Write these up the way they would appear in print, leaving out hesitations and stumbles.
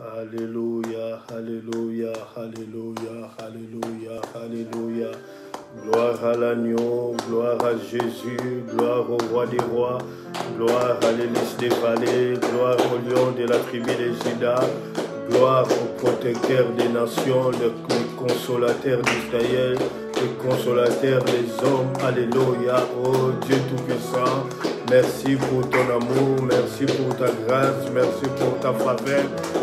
Alléluia, Alléluia, Alléluia, Alléluia, Alléluia. Gloire à l'agneau, gloire à Jésus, gloire au roi des rois, gloire à l'hélice des vallées, gloire au lion de la tribu de Juda, gloire au protecteur des nations, le consolateur d'Israël, le consolateur des hommes. Alléluia, oh Dieu Tout-Puissant. Merci pour ton amour, merci pour ta grâce, merci pour ta faveur.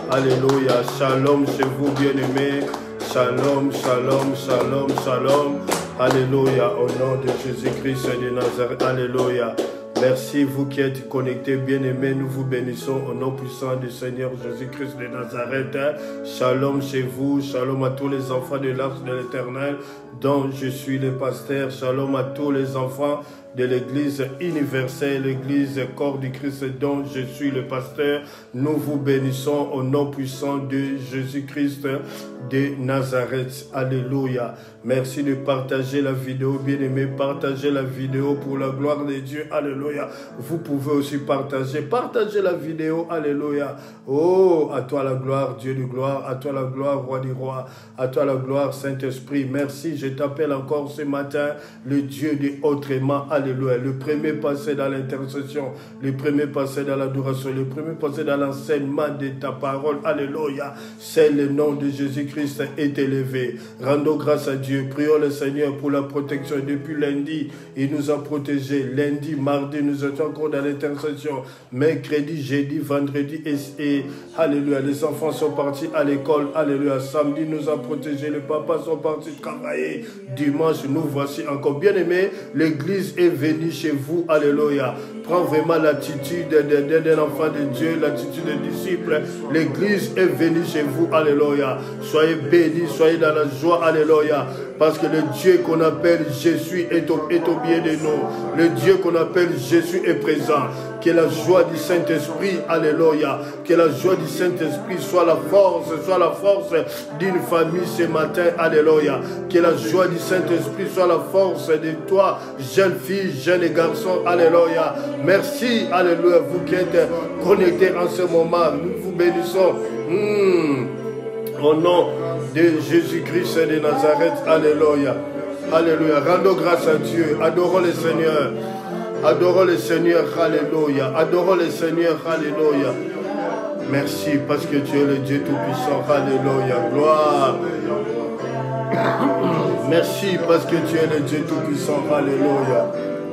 Alléluia. Shalom chez vous, bien-aimés. Shalom, shalom, shalom, shalom. Alléluia. Au nom de Jésus-Christ de Nazareth. Alléluia. Merci, vous qui êtes connectés, bien-aimés. Nous vous bénissons au nom puissant du Seigneur Jésus-Christ de Nazareth. Shalom chez vous. Shalom à tous les enfants de l'Arche de l'Éternel, dont je suis le pasteur. Shalom à tous les enfants de l'Église universelle, l'Église corps du Christ, dont je suis le pasteur. Nous vous bénissons au nom puissant de Jésus-Christ de Nazareth. Alléluia. Merci de partager la vidéo, bien-aimés. Partagez la vidéo pour la gloire de Dieu. Alléluia. Vous pouvez aussi partagez la vidéo. Alléluia. Oh, à toi la gloire, Dieu de gloire. À toi la gloire, roi des rois. À toi la gloire, Saint-Esprit. Merci. Je t'appelle encore ce matin le Dieu de autrement. Alléluia. Le premier passé dans l'intercession, le premier passé dans l'adoration, le premier passé dans l'enseignement de ta parole. Alléluia. C'est le nom de Jésus-Christ est élevé. Rendons grâce à Dieu. Prions le Seigneur pour la protection. Depuis lundi, il nous a protégés. Lundi, mardi, nous étions encore dans l'intercession. Mercredi, jeudi, vendredi et alléluia. Les enfants sont partis à l'école. Alléluia. Samedi, nous a protégés. Les papas sont partis travailler. Dimanche, nous voici encore. Bien-aimés, l'église est venue chez vous. Alléluia. Prends vraiment l'attitude d'un enfant de Dieu, l'attitude des disciples. L'église est venue chez vous. Alléluia. Soyez bénis, soyez dans la joie. Alléluia. Parce que le Dieu qu'on appelle Jésus est au bien de nous. Le Dieu qu'on appelle Jésus est présent. Que la joie du Saint-Esprit, alléluia, que la joie du Saint-Esprit soit la force d'une famille ce matin, alléluia. Que la joie du Saint-Esprit soit la force de toi, jeune fille, jeune garçon, alléluia. Merci, alléluia, vous qui êtes connectés en ce moment, nous vous bénissons. Au nom de Jésus-Christ de Nazareth, alléluia. Alléluia. Rendons grâce à Dieu, adorons le Seigneur. Adorons le Seigneur, alléluia. Adorons le Seigneur, alléluia. Merci parce que tu es le Dieu Tout-Puissant, alléluia. Gloire. Merci parce que tu es le Dieu Tout-Puissant, alléluia.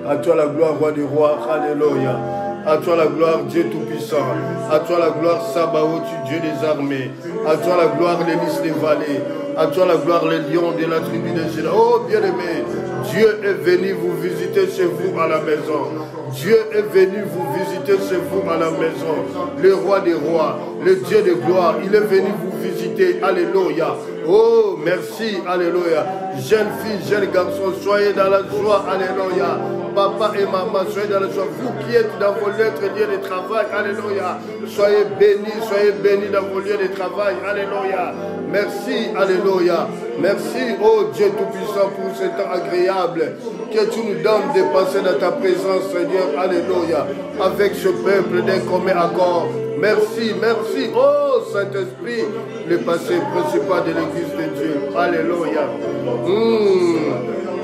À toi la gloire, roi du roi, alléluia. À toi la gloire, Dieu Tout-Puissant. À toi la gloire, Sabaoth, Dieu des armées. À toi la gloire, l'hélice des vallées. À toi la gloire, les lions de la tribu de Juda. Oh, bien-aimé, Dieu est venu vous visiter chez vous à la maison. Dieu est venu vous visiter chez vous à la maison. Le roi des rois, le Dieu de gloire, il est venu vous visiter. Alléluia. Oh, merci. Alléluia. Jeune fille, jeune garçon, soyez dans la joie. Alléluia. Papa et maman, soyez dans la joie. Vous qui êtes dans vos lieux de travail. Alléluia. Soyez bénis dans vos lieux de travail. Alléluia. Merci. Alléluia. Merci, oh Dieu Tout-Puissant, pour ce temps agréable que tu nous donnes de passer dans ta présence, Seigneur. Alléluia. Avec ce peuple d'un commun accord. Merci, merci, oh Saint-Esprit, le passé principal de l'Église de Dieu. Alléluia.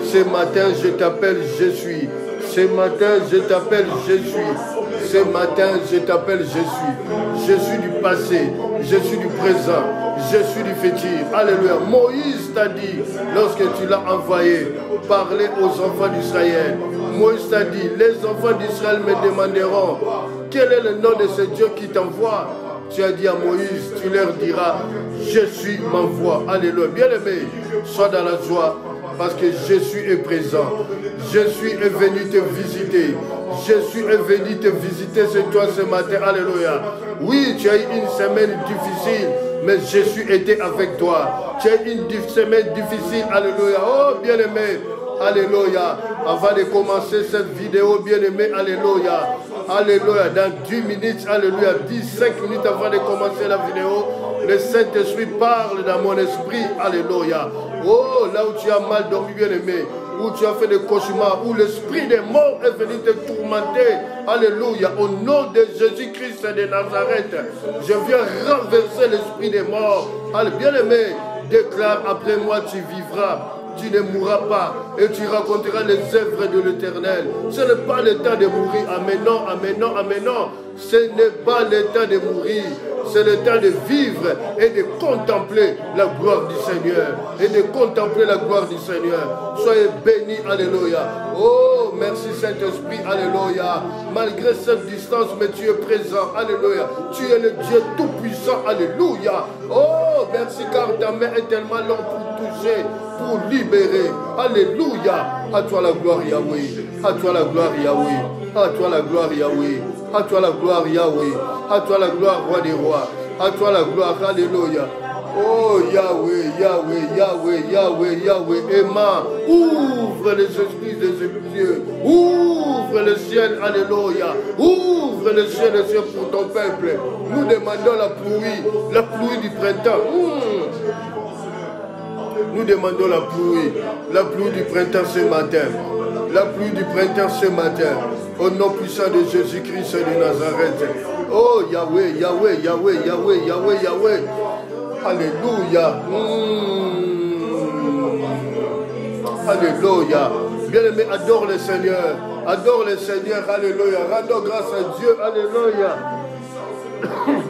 Ce matin, je t'appelle Jésus. Ce matin, je t'appelle Jésus. Ce matin, je t'appelle Jésus. Jésus du passé, Jésus du présent, Jésus du futur. Alléluia. Moïse t'a dit, lorsque tu l'as envoyé, parler aux enfants d'Israël. Moïse t'a dit, les enfants d'Israël me demanderont, quel est le nom de ce Dieu qui t'envoie? Tu as dit à Moïse, tu leur diras, Jésus m'envoie. Alléluia. Bien-aimé, sois dans la joie. Parce que Jésus est présent. Jésus est venu te visiter. Jésus est venu te visiter chez toi ce matin. Alléluia. Oui, tu as eu une semaine difficile, mais Jésus était avec toi. Tu as eu une semaine difficile. Alléluia. Oh, bien-aimé. Alléluia. Avant de commencer cette vidéo, bien-aimé, alléluia. Alléluia. Dans 10 minutes, alléluia. 5 minutes avant de commencer la vidéo, le Saint-Esprit parle dans mon esprit. Alléluia. Oh, là où tu as mal dormi, bien-aimé, où tu as fait des cauchemars, où l'esprit des morts est venu te tourmenter. Alléluia. Au nom de Jésus-Christ de Nazareth, je viens renverser l'esprit des morts. Allez, bien-aimé, déclare après moi, tu vivras. Tu ne mourras pas et tu raconteras les œuvres de l'Éternel. Ce n'est pas le temps de mourir. Amen, non, amen, non, amen, non. Ce n'est pas le temps de mourir. C'est le temps de vivre et de contempler la gloire du Seigneur. Et de contempler la gloire du Seigneur. Soyez bénis, alléluia. Oh, merci Saint-Esprit, alléluia. Malgré cette distance, mais tu es présent, alléluia. Tu es le Dieu tout-puissant, alléluia. Oh, merci car ta main est tellement longue pour toucher, pour libérer. Alléluia. À toi la gloire, Yahweh. À toi la gloire, Yahweh. À toi la gloire, Yahweh. À toi la gloire, Yahweh. À toi la gloire, roi des rois. À toi la gloire, alléluia. Oh Yahweh, Yahweh, Yahweh, Yahweh, Yahweh, Emma, ouvre les esprits des cieux, ouvre le ciel, alléluia, ouvre le ciel pour ton peuple. Nous demandons la pluie du printemps. Nous demandons la pluie du printemps ce matin. La pluie du printemps ce matin. Au nom puissant de Jésus-Christ de Nazareth. Oh Yahweh, Yahweh, Yahweh, Yahweh, Yahweh, Yahweh. Alléluia. Alléluia. Bien-aimé, adore le Seigneur. Adore le Seigneur. Alléluia. Rendons grâce à Dieu. Alléluia.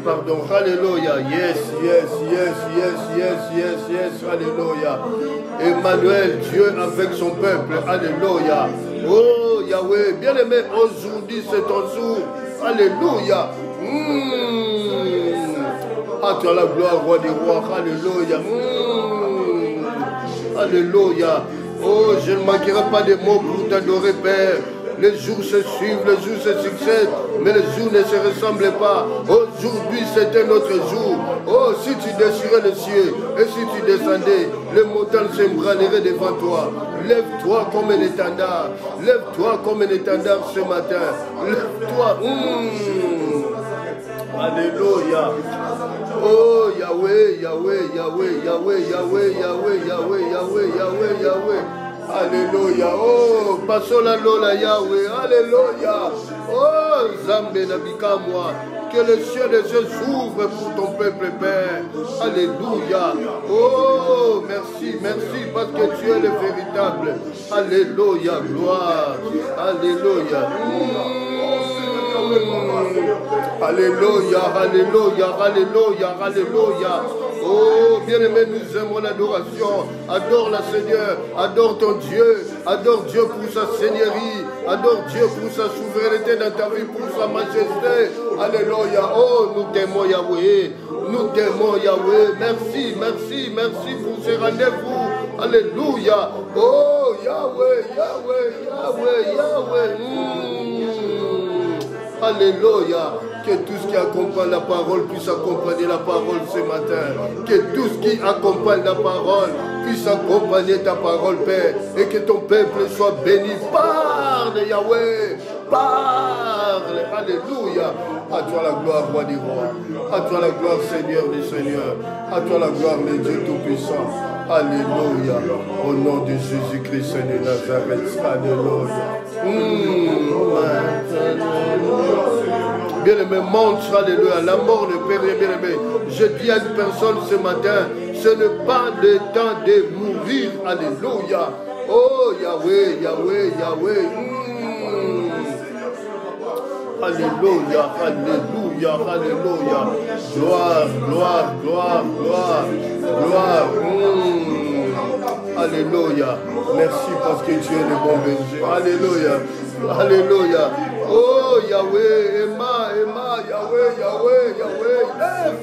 Pardon. Alléluia. Yes, yes, yes, yes, yes, yes, yes. Alléluia. Emmanuel, Dieu avec son peuple. Alléluia. Oh Yahweh. Bien-aimé, aujourd'hui c'est ton jour. Alléluia. À toi la gloire, roi des rois. Alléluia. Alléluia. Oh, je ne manquerai pas de mots pour t'adorer, Père. Les jours se suivent, les jours se succèdent, mais les jours ne se ressemblent pas. Aujourd'hui, c'était notre jour. Oh, si tu déchirais le ciel et si tu descendais, les montagnes s'ébranleraient devant toi. Lève-toi comme un étendard. Lève-toi comme un étendard ce matin. Lève-toi. Alléluia. Oh Yahweh, Yahweh, Yahweh, Yahweh, Yahweh, Yahweh, Yahweh, Yahweh, Yahweh, Yahweh. Alléluia. Oh, passons la lola Yahweh. Alléluia. Oh, Zambé Nabikamwa. Que le ciel des cieux s'ouvre pour ton peuple, Père. Alléluia. Oh, merci, merci, parce que tu es le véritable. Alléluia, gloire. Alléluia. Alléluia, alléluia, alléluia, alléluia. Oh, bien-aimé, nous aimons l'adoration. Adore la Seigneur, adore ton Dieu, adore Dieu pour sa seigneurie, adore Dieu pour sa souveraineté dans ta vie, pour sa majesté. Alléluia. Oh, nous t'aimons Yahweh, nous t'aimons Yahweh. Merci, merci, merci pour ce rendez-vous. Alléluia. Oh, Yahweh, Yahweh, Yahweh, Yahweh. Alléluia. Que tout ce qui accompagne la parole puisse accompagner la parole ce matin. Que tout ce qui accompagne la parole puisse accompagner ta parole, Père. Et que ton peuple soit béni. Parle, Yahweh. Parle. Alléluia. À toi la gloire, roi des rois. À toi la gloire, Seigneur des seigneurs. À toi la gloire, le Dieu tout-puissant. Alléluia. Au nom de Jésus-Christ de Nazareth. Alléluia. Bien-aimé, montre, alléluia, la mort ne peut rien, bien-aimé. Je dis à une personne ce matin, ce n'est pas le temps de mourir, alléluia. Oh, Yahweh, Yahweh, Yahweh. Alléluia, alléluia, alléluia. Gloire, gloire, gloire, gloire, gloire. Alléluia. Merci parce que tu es le bon berger. Alléluia. Alléluia. Oh Yahweh, Emma, Emma, Yahweh, Yahweh, Yahweh.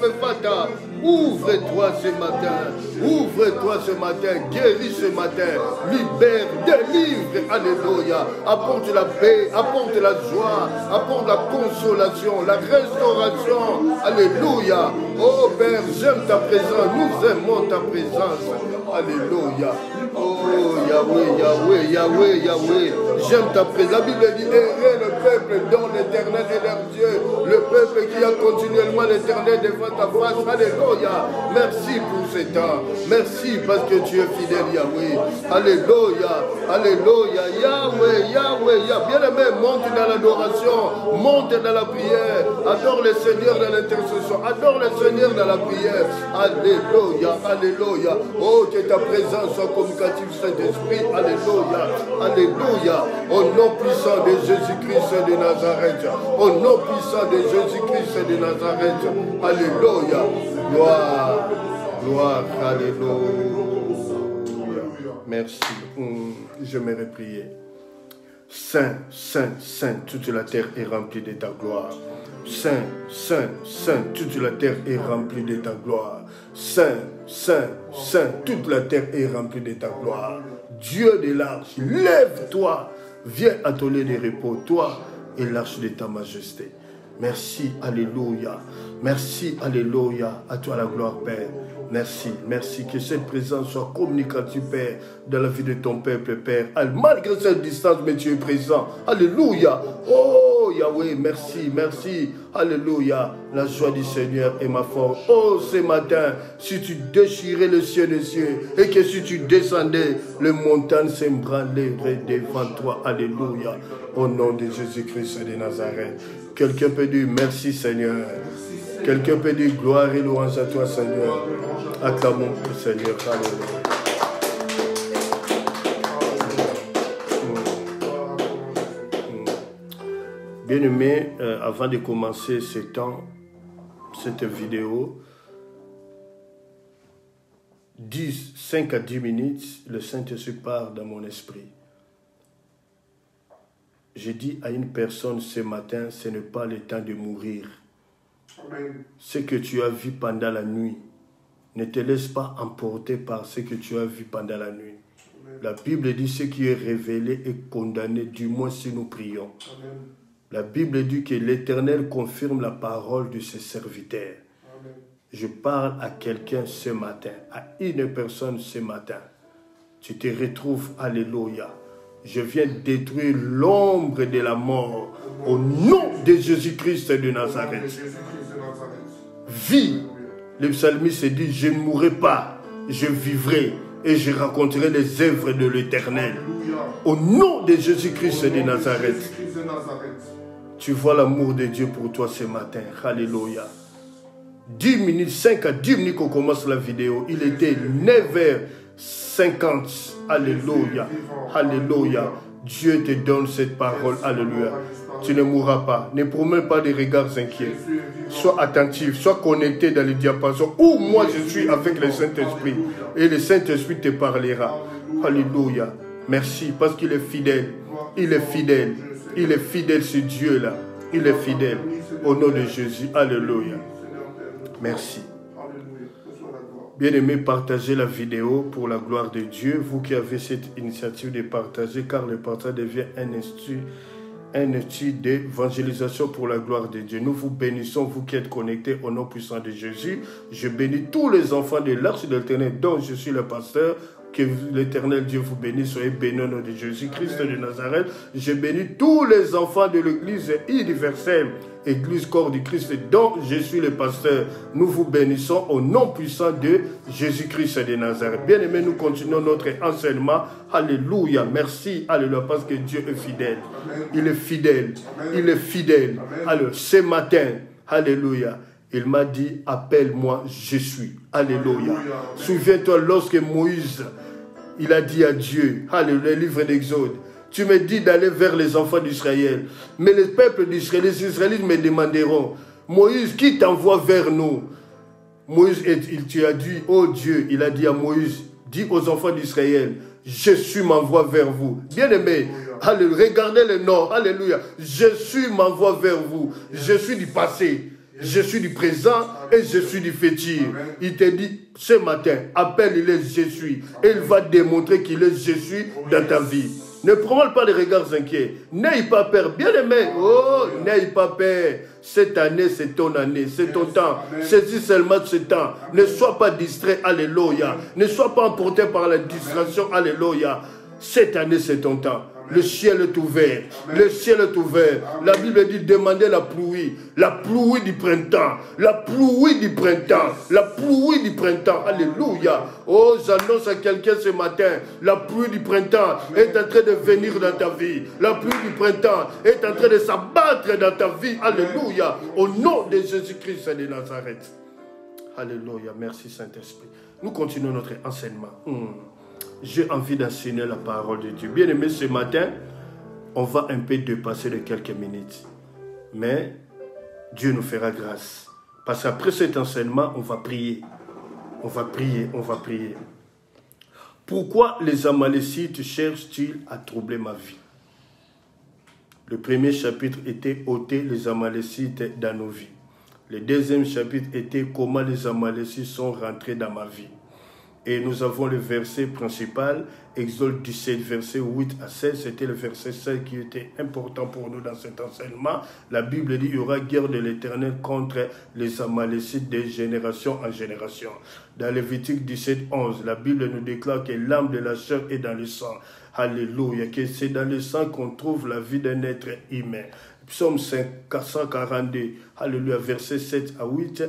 Fais fata. Ouvre-toi ce matin. Ouvre-toi ce matin. Guéris ce matin. Libère, délivre. Alléluia. Apporte la paix, apporte la joie, apporte la consolation, la restauration. Alléluia. Oh Père, j'aime ta présence. Nous aimons ta présence. Alléluia. Oh Yahweh, Yahweh, Yahweh, Yahweh. J'aime ta présence. La Bible dit, errez le peuple dont l'Éternel est leur Dieu. Le peuple qui a continuellement l'Éternel devant ta face. Alléluia. Merci pour ce temps. Merci parce que tu es fidèle, Yahweh. Alléluia. Alléluia. Yahweh, Yahweh, Yahweh. Bien-aimé, monte dans l'adoration. Monte dans la prière. Adore le Seigneur dans l'intercession. Adore le Seigneur dans la prière. Alléluia. Alléluia. Oh, que ta présence soit communicative, Saint-Esprit. Alléluia. Alléluia. Au nom puissant de Jésus-Christ de Nazareth. Au nom puissant de Jésus-Christ de Nazareth. Alléluia. Gloire. Gloire. Alléluia. Merci. J'aimerais prier. Saint, Saint, Saint, toute la terre est remplie de ta gloire. Saint, Saint, Saint, toute la terre est remplie de ta gloire. Saint, Saint, Saint, toute la terre est remplie de ta gloire. Dieu de l'arche, lève-toi, viens à ton lieu de repos, toi et l'arche de ta majesté. Merci, alléluia. Merci, alléluia. À toi la gloire, Père. Merci, merci. Que cette présence soit communicative, Père, dans la vie de ton peuple, Père. Malgré cette distance, mais tu es présent. Alléluia. Oh, Yahweh, merci, merci. Alléluia. La joie du Seigneur est ma force. Oh, ce matin, si tu déchirais le ciel des cieux et que si tu descendais, les montagnes s'ébranleraient devant toi. Alléluia. Au nom de Jésus-Christ de Nazareth. Quelqu'un peut dire merci, Seigneur. Quelqu'un peut dire gloire et louange à toi, Seigneur. Acclamons le Seigneur. Alléluia. Bien-aimés, avant de commencer cette vidéo, 5 à 10 minutes, le Saint-Esprit part dans mon esprit. J'ai dit à une personne ce matin, ce n'est pas le temps de mourir. Amen. Ce que tu as vu pendant la nuit, ne te laisse pas emporter par ce que tu as vu pendant la nuit. Amen. La Bible dit ce qui est révélé est condamné, du moins si nous prions. Amen. La Bible dit que l'Éternel confirme la parole de ses serviteurs. Amen. Je parle à quelqu'un ce matin, à une personne ce matin. Tu te retrouves, alléluia. Je viens détruire l'ombre de la mort au nom de Jésus-Christ de Nazareth. Vis. Le psalmiste dit, je ne mourrai pas, je vivrai et je raconterai les œuvres de l'Éternel. Au nom de Jésus-Christ de Nazareth. Tu vois l'amour de Dieu pour toi ce matin. Alléluia. 10 minutes, 5 à 10 minutes qu'on commence la vidéo. Il était 9h50. Alléluia. Alléluia. Dieu te donne cette parole. Alléluia. Tu ne mourras pas. Ne promets pas des regards inquiets. Sois attentif. Sois connecté dans le diapason où moi je suis avec le Saint-Esprit. Et le Saint-Esprit te parlera. Alléluia. Merci parce qu'il est fidèle. Il est fidèle. Il est fidèle, ce Dieu-là. Il est fidèle. Au nom de Jésus. Alléluia. Merci. Bien-aimés, partagez la vidéo pour la gloire de Dieu. Vous qui avez cette initiative de partager, car le partage devient un outil d'évangélisation pour la gloire de Dieu. Nous vous bénissons, vous qui êtes connectés au nom puissant de Jésus. Je bénis tous les enfants de l'Arche de l'Éternel, dont je suis le pasteur. Que l'Éternel Dieu vous bénisse. Soyez bénis au nom de Jésus-Christ de Nazareth. Je bénis tous les enfants de l'Église universelle, Église corps du Christ, dont je suis le pasteur. Nous vous bénissons au nom puissant de Jésus-Christ de Nazareth. Bien-aimés, nous continuons notre enseignement. Alléluia. Merci. Alléluia. Parce que Dieu est fidèle. Il est fidèle. Il est fidèle. Alors, ce matin, alléluia, il m'a dit, appelle-moi, je suis. Alléluia. Souviens-toi lorsque Moïse, il a dit à Dieu, alléluia, le livre d'Exode, tu me dis d'aller vers les enfants d'Israël. Mais les peuples d'Israël, les Israélites me demanderont, Moïse, qui t'envoie vers nous? Moïse, tu as dit, oh Dieu, il a dit à Moïse, dis aux enfants d'Israël, Jésus m'envoie vers vous. Bien-aimés, regardez le nom, alléluia. Jésus m'envoie vers vous. Je suis du passé. Je suis du présent et je suis du futur. Il te dit ce matin, appelle-le Jésus. Et il va démontrer qu'il est Jésus dans ta vie. Ne prends pas des regards inquiets. N'aie pas peur. Bien-aimé, oh, n'aie pas peur. Cette année, c'est ton année, c'est ton temps. Saisis seulement ce temps. Ne sois pas distrait, alléluia. Ne sois pas emporté par la distraction, alléluia. Cette année, c'est ton temps. Le ciel est ouvert. Le ciel est ouvert. La Bible dit demandez la pluie. La pluie du printemps. La pluie du printemps. La pluie du printemps. Alléluia. Oh, j'annonce à quelqu'un ce matin. La pluie du printemps est en train de venir dans ta vie. La pluie du printemps est en train de s'abattre dans ta vie. Alléluia. Au nom de Jésus-Christ de Nazareth. Alléluia. Merci Saint-Esprit. Nous continuons notre enseignement. J'ai envie d'enseigner la parole de Dieu. Bien aimé, ce matin, on va un peu dépasser de quelques minutes. Mais Dieu nous fera grâce. Parce qu'après cet enseignement, on va prier. On va prier, on va prier. Pourquoi les Amalécites cherchent-ils à troubler ma vie? Le premier chapitre était ôter les Amalécites dans nos vies. Le deuxième chapitre était comment les Amalécites sont rentrés dans ma vie. Et nous avons le verset principal, Exode 17, verset 8 à 16. C'était le verset 16 qui était important pour nous dans cet enseignement. La Bible dit qu'il y aura guerre de l'Éternel contre les Amalécites de génération en génération. Dans Lévitique 17, 11, la Bible nous déclare que l'âme de la chair est dans le sang. Alléluia, que c'est dans le sang qu'on trouve la vie d'un être humain. Psaume 442, alléluia, verset 7 à 8.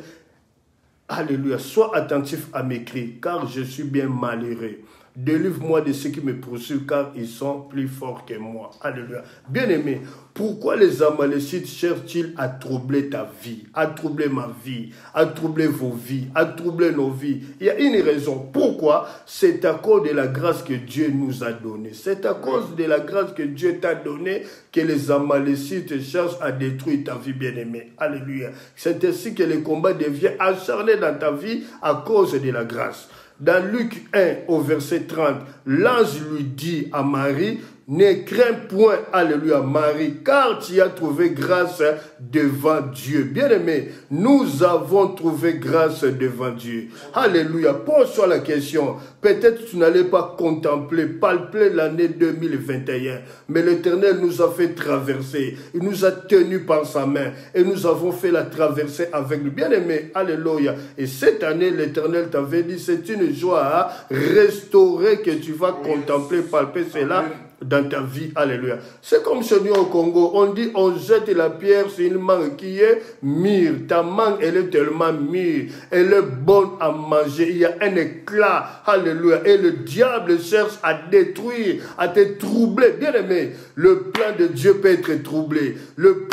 Alléluia, sois attentif à mes cris, car je suis bien malheureux. Délivre-moi de ceux qui me poursuivent, car ils sont plus forts que moi. Alléluia. Bien-aimé, pourquoi les Amalécites cherchent-ils à troubler ta vie, à troubler ma vie, à troubler vos vies, à troubler nos vies? Il y a une raison. Pourquoi? C'est à cause de la grâce que Dieu nous a donnée. C'est à cause de la grâce que Dieu t'a donnée que les Amalécites cherchent à détruire ta vie, bien-aimé. Alléluia. C'est ainsi que le combat devient acharné dans ta vie à cause de la grâce. Dans Luc 1 au verset 30, l'ange lui dit à Marie, ne crains point, alléluia, Marie, car tu as trouvé grâce devant Dieu. Bien-aimé, nous avons trouvé grâce devant Dieu. Alléluia. Pose-toi la question. Peut-être tu n'allais pas contempler, palper l'année 2021, mais l'Éternel nous a fait traverser. Il nous a tenus par sa main et nous avons fait la traversée avec lui. Bien-aimé, alléluia. Et cette année, l'Éternel t'avait dit, c'est une joie restaurée que tu vas contempler, palper cela dans ta vie, alléluia. C'est comme chez nous au Congo, on dit on jette la pierre sur une mangue qui est mûre. Ta mangue, elle est tellement mûre, elle est bonne à manger, il y a un éclat, alléluia. Et le diable cherche à détruire, à te troubler. Bien aimé, le plan de Dieu peut être troublé, le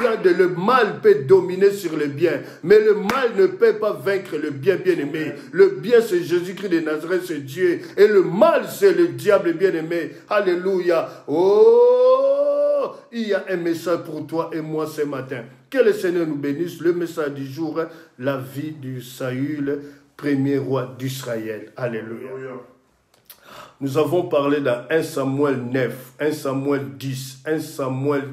mal peut dominer sur le bien, mais le mal ne peut pas vaincre le bien, bien aimé. Le bien c'est Jésus-Christ de Nazareth, c'est Dieu, et le mal c'est le diable, bien aimé, alléluia. Oh, il y a un message pour toi et moi ce matin. Que le Seigneur nous bénisse. Le message du jour, la vie du Saül, premier roi d'Israël. Alléluia. Nous avons parlé dans 1 Samuel 9, 1 Samuel 10, 1 Samuel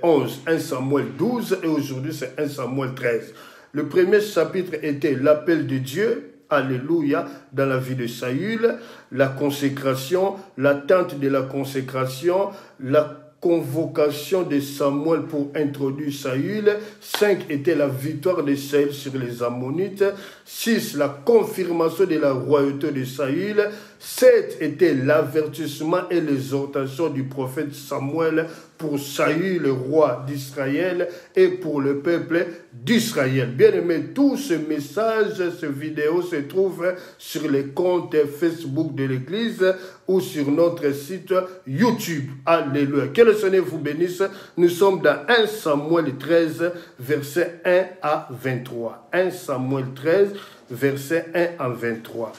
11, 1 Samuel 12 et aujourd'hui c'est 1 Samuel 13. Le premier chapitre était l'appel de Dieu. Alléluia, dans la vie de Saül, la consécration, l'attente de la consécration, la convocation de Samuel pour introduire Saül. 5 était la victoire de Saül sur les Ammonites. 6, la confirmation de la royauté de Saül. 7 était l'avertissement et l'exhortation du prophète Samuel pour Saül, le roi d'Israël, et pour le peuple d'Israël. Bien aimé, tout ce message, ce vidéo se trouve sur les comptes Facebook de l'Église ou sur notre site YouTube. Alléluia. Que le Seigneur vous bénisse. Nous sommes dans 1 Samuel 13, verset 1 à 23. 1 Samuel 13, verset 1 à 23.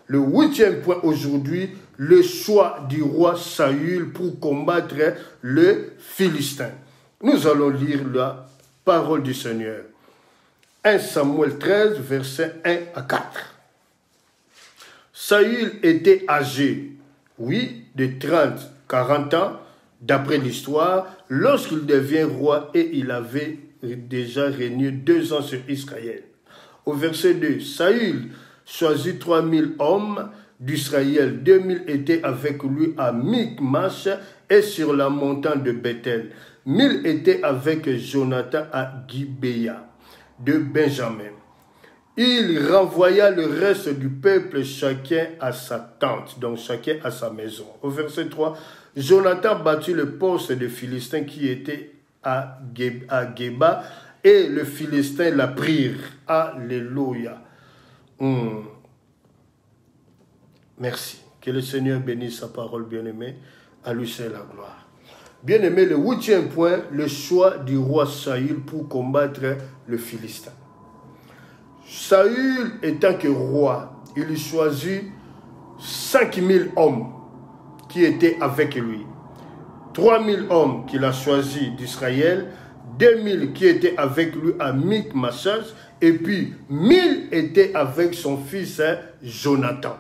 Le 8e point aujourd'hui, le choix du roi Saül pour combattre le Philistin. Nous allons lire la parole du Seigneur. 1 Samuel 13, versets 1 à 4. Saül était âgé, oui, de 40 ans, d'après l'histoire, lorsqu'il devient roi et il avait déjà régné 2 ans sur Israël. Au verset 2, Saül choisit 3000 hommes d'Israël. 2000 étaient avec lui à Michmash et sur la montagne de Bethel. 1000 étaient avec Jonathan à Gibéa de Benjamin. Il renvoya le reste du peuple, chacun à sa tente, donc chacun à sa maison. Au verset 3, Jonathan battit le poste des Philistins qui était à Geba, et les Philistins la prirent. Alléluia. Merci. Que le Seigneur bénisse sa parole, bien-aimé. À lui c'est la gloire. Bien-aimé, le 8e point, le choix du roi Saül pour combattre le Philistin. Saül étant que roi, il choisit 5000 hommes qui étaient avec lui. 3000 hommes qu'il a choisis d'Israël, 2000 qui étaient avec lui à Michmash, et puis 1000 étaient avec son fils Jonathan.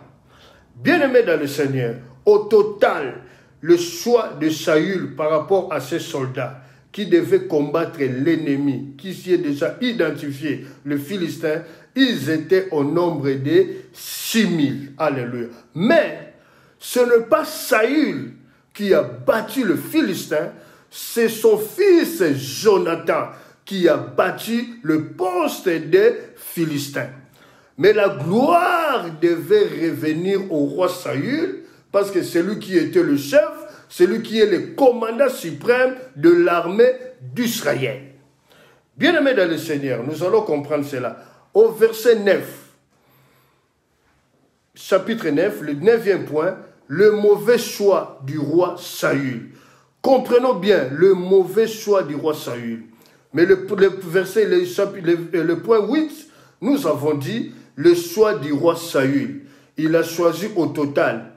Bien-aimé dans le Seigneur, au total, le choix de Saül par rapport à ses soldats qui devaient combattre l'ennemi, qui s'y est déjà identifié, le Philistin, ils étaient au nombre de 6000. Alléluia. Mais ce n'est pas Saül qui a battu le Philistin, c'est son fils Jonathan qui a battu le poste des Philistins. Mais la gloire devait revenir au roi Saül, parce que c'est lui qui était le chef, c'est lui qui est le commandant suprême de l'armée d'Israël. Bien-aimés dans le Seigneur, nous allons comprendre cela. Au verset 9, chapitre 9, le 9e point, le mauvais choix du roi Saül. Comprenons bien le mauvais choix du roi Saül. Mais le point 8, nous avons dit le choix du roi Saül. Il a choisi au total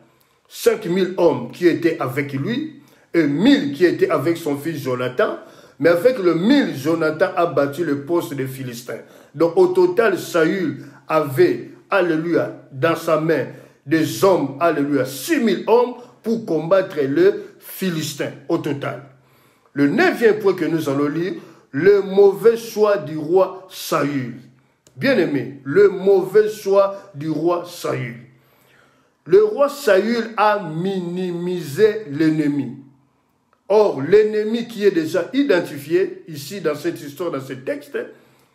5000 hommes qui étaient avec lui et 1000 qui étaient avec son fils Jonathan. Mais avec le 1000, Jonathan a battu le poste des Philistins. Donc au total, Saül avait, alléluia, dans sa main des hommes, alléluia, 6000 hommes pour combattre le Philistin au total. Le 9e point que nous allons lire, le mauvais choix du roi Saül. Bien-aimé, le mauvais choix du roi Saül. Le roi Saül a minimisé l'ennemi. Or, l'ennemi qui est déjà identifié, ici dans cette histoire, dans ce texte,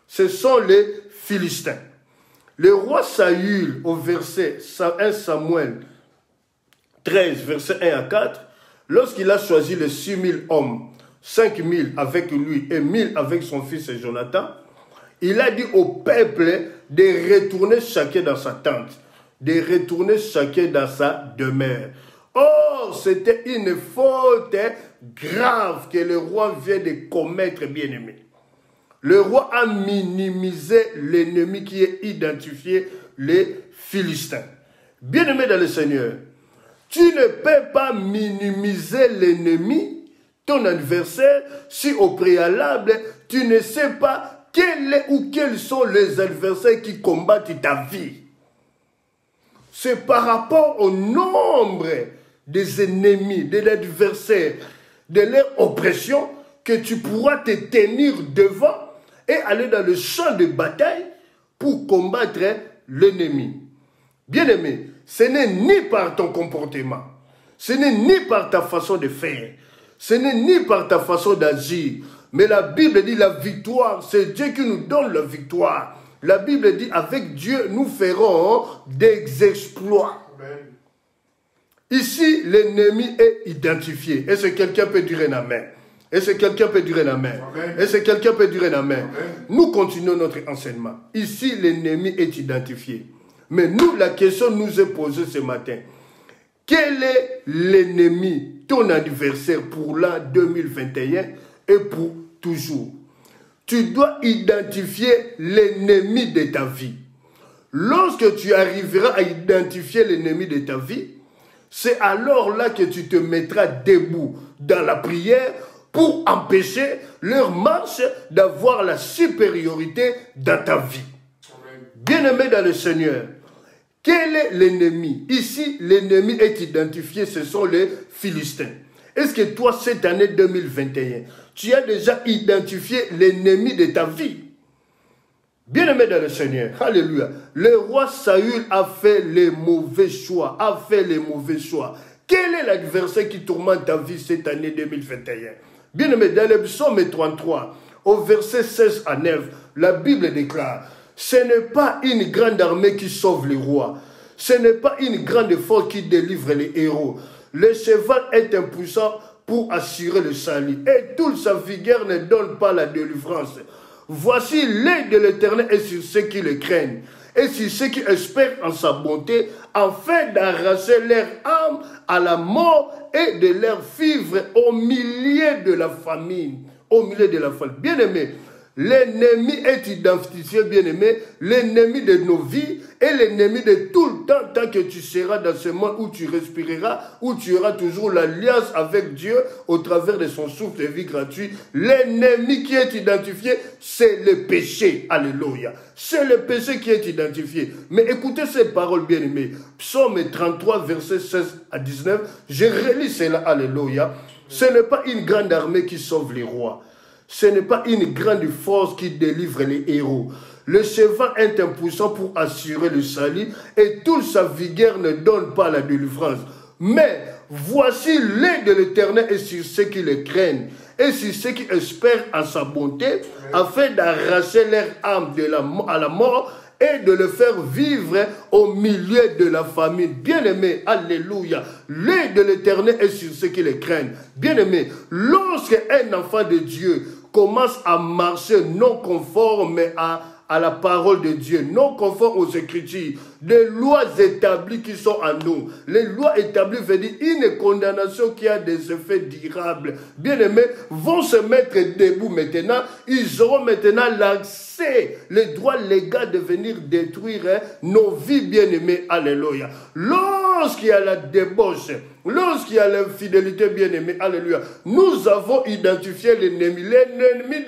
ce sont les Philistins. Le roi Saül, au verset 1 Samuel 13, verset 1 à 4, lorsqu'il a choisi les 6000 hommes, 5000 avec lui et 1000 avec son fils Jonathan, il a dit au peuple de retourner chacun dans sa tente, de retourner chacun dans sa demeure. Or, c'était une faute grave que le roi vient de commettre, bien-aimé. Le roi a minimisé l'ennemi qui est identifié, les Philistins. Bien-aimé dans le Seigneur, tu ne peux pas minimiser l'ennemi, ton adversaire, si au préalable, tu ne sais pas quels sont les adversaires qui combattent ta vie. C'est par rapport au nombre des ennemis, de l'adversaire, de leur oppression, que tu pourras te tenir devant et aller dans le champ de bataille pour combattre l'ennemi. Bien-aimé, ce n'est ni par ton comportement, ce n'est ni par ta façon de faire, ce n'est ni par ta façon d'agir, mais la Bible dit la victoire, c'est Dieu qui nous donne la victoire. La Bible dit avec Dieu, nous ferons des exploits. Amen. Ici, l'ennemi est identifié. Est-ce que quelqu'un peut dire un amen? Est-ce que quelqu'un peut dire un amen? Est-ce que quelqu'un peut dire un amen? Nous continuons notre enseignement. Ici, l'ennemi est identifié. Mais nous, la question nous est posée ce matin. Quel est l'ennemi, ton adversaire pour l'an 2021 et pour toujours? Tu dois identifier l'ennemi de ta vie. Lorsque tu arriveras à identifier l'ennemi de ta vie, c'est alors là que tu te mettras debout dans la prière pour empêcher leur marche d'avoir la supériorité dans ta vie. Bien-aimé dans le Seigneur, quel est l'ennemi? Ici, l'ennemi est identifié, ce sont les Philistins. Est-ce que toi, cette année 2021, tu as déjà identifié l'ennemi de ta vie? Bien-aimé dans le Seigneur, alléluia. Le roi Saül a fait les mauvais choix, Quel est l'adversaire qui tourmente ta vie cette année 2021? Bien aimé, dans le psaume 33, au verset 16 à 9, la Bible déclare, ce n'est pas une grande armée qui sauve les rois, ce n'est pas une grande force qui délivre les héros. Le cheval est impuissant pour assurer le salut, et toute sa vigueur ne donne pas la délivrance. Voici l'œil de l'Éternel est sur ceux qui le craignent, et sur ceux qui espèrent en sa bonté, afin d'arracher leur âme à la mort et de leur vivre au milieu de la famine. Au milieu de la famine. Bien-aimé, l'ennemi est identifié, bien-aimé, l'ennemi de nos vies et l'ennemi de tout le temps, tant que tu seras dans ce monde où tu respireras, où tu auras toujours l'alliance avec Dieu au travers de son souffle de vie gratuit. L'ennemi qui est identifié, c'est le péché. Alléluia. C'est le péché qui est identifié. Mais écoutez ces paroles, bien-aimés. Psaume 33, verset 16 à 19. Je relis cela. Alléluia. Ce n'est pas une grande armée qui sauve les rois. Ce n'est pas une grande force qui délivre les héros. Le cheval est impuissant pour assurer le salut et toute sa vigueur ne donne pas la délivrance. Mais voici l'œil de l'Éternel est sur ceux qui le craignent et sur ceux qui espèrent en sa bonté, afin d'arracher leur âme à la mort et de le faire vivre au milieu de la famine. Bien-aimé, alléluia, l'œil de l'Éternel est sur ceux qui le craignent. Bien-aimé, lorsque un enfant de Dieu commence à marcher non conforme à la parole de Dieu, non conforme aux Écritures, des lois établies qui sont en nous. Les lois établies veut dire une condamnation qui a des effets durables. Bien-aimés, vont se mettre debout maintenant. Ils auront maintenant l'accès, le droit légal de venir détruire nos vies, bien-aimés. Alléluia. Lorsqu'il y a la débauche, lorsqu'il y a l'infidélité, bien-aimé, alléluia, nous avons identifié l'ennemi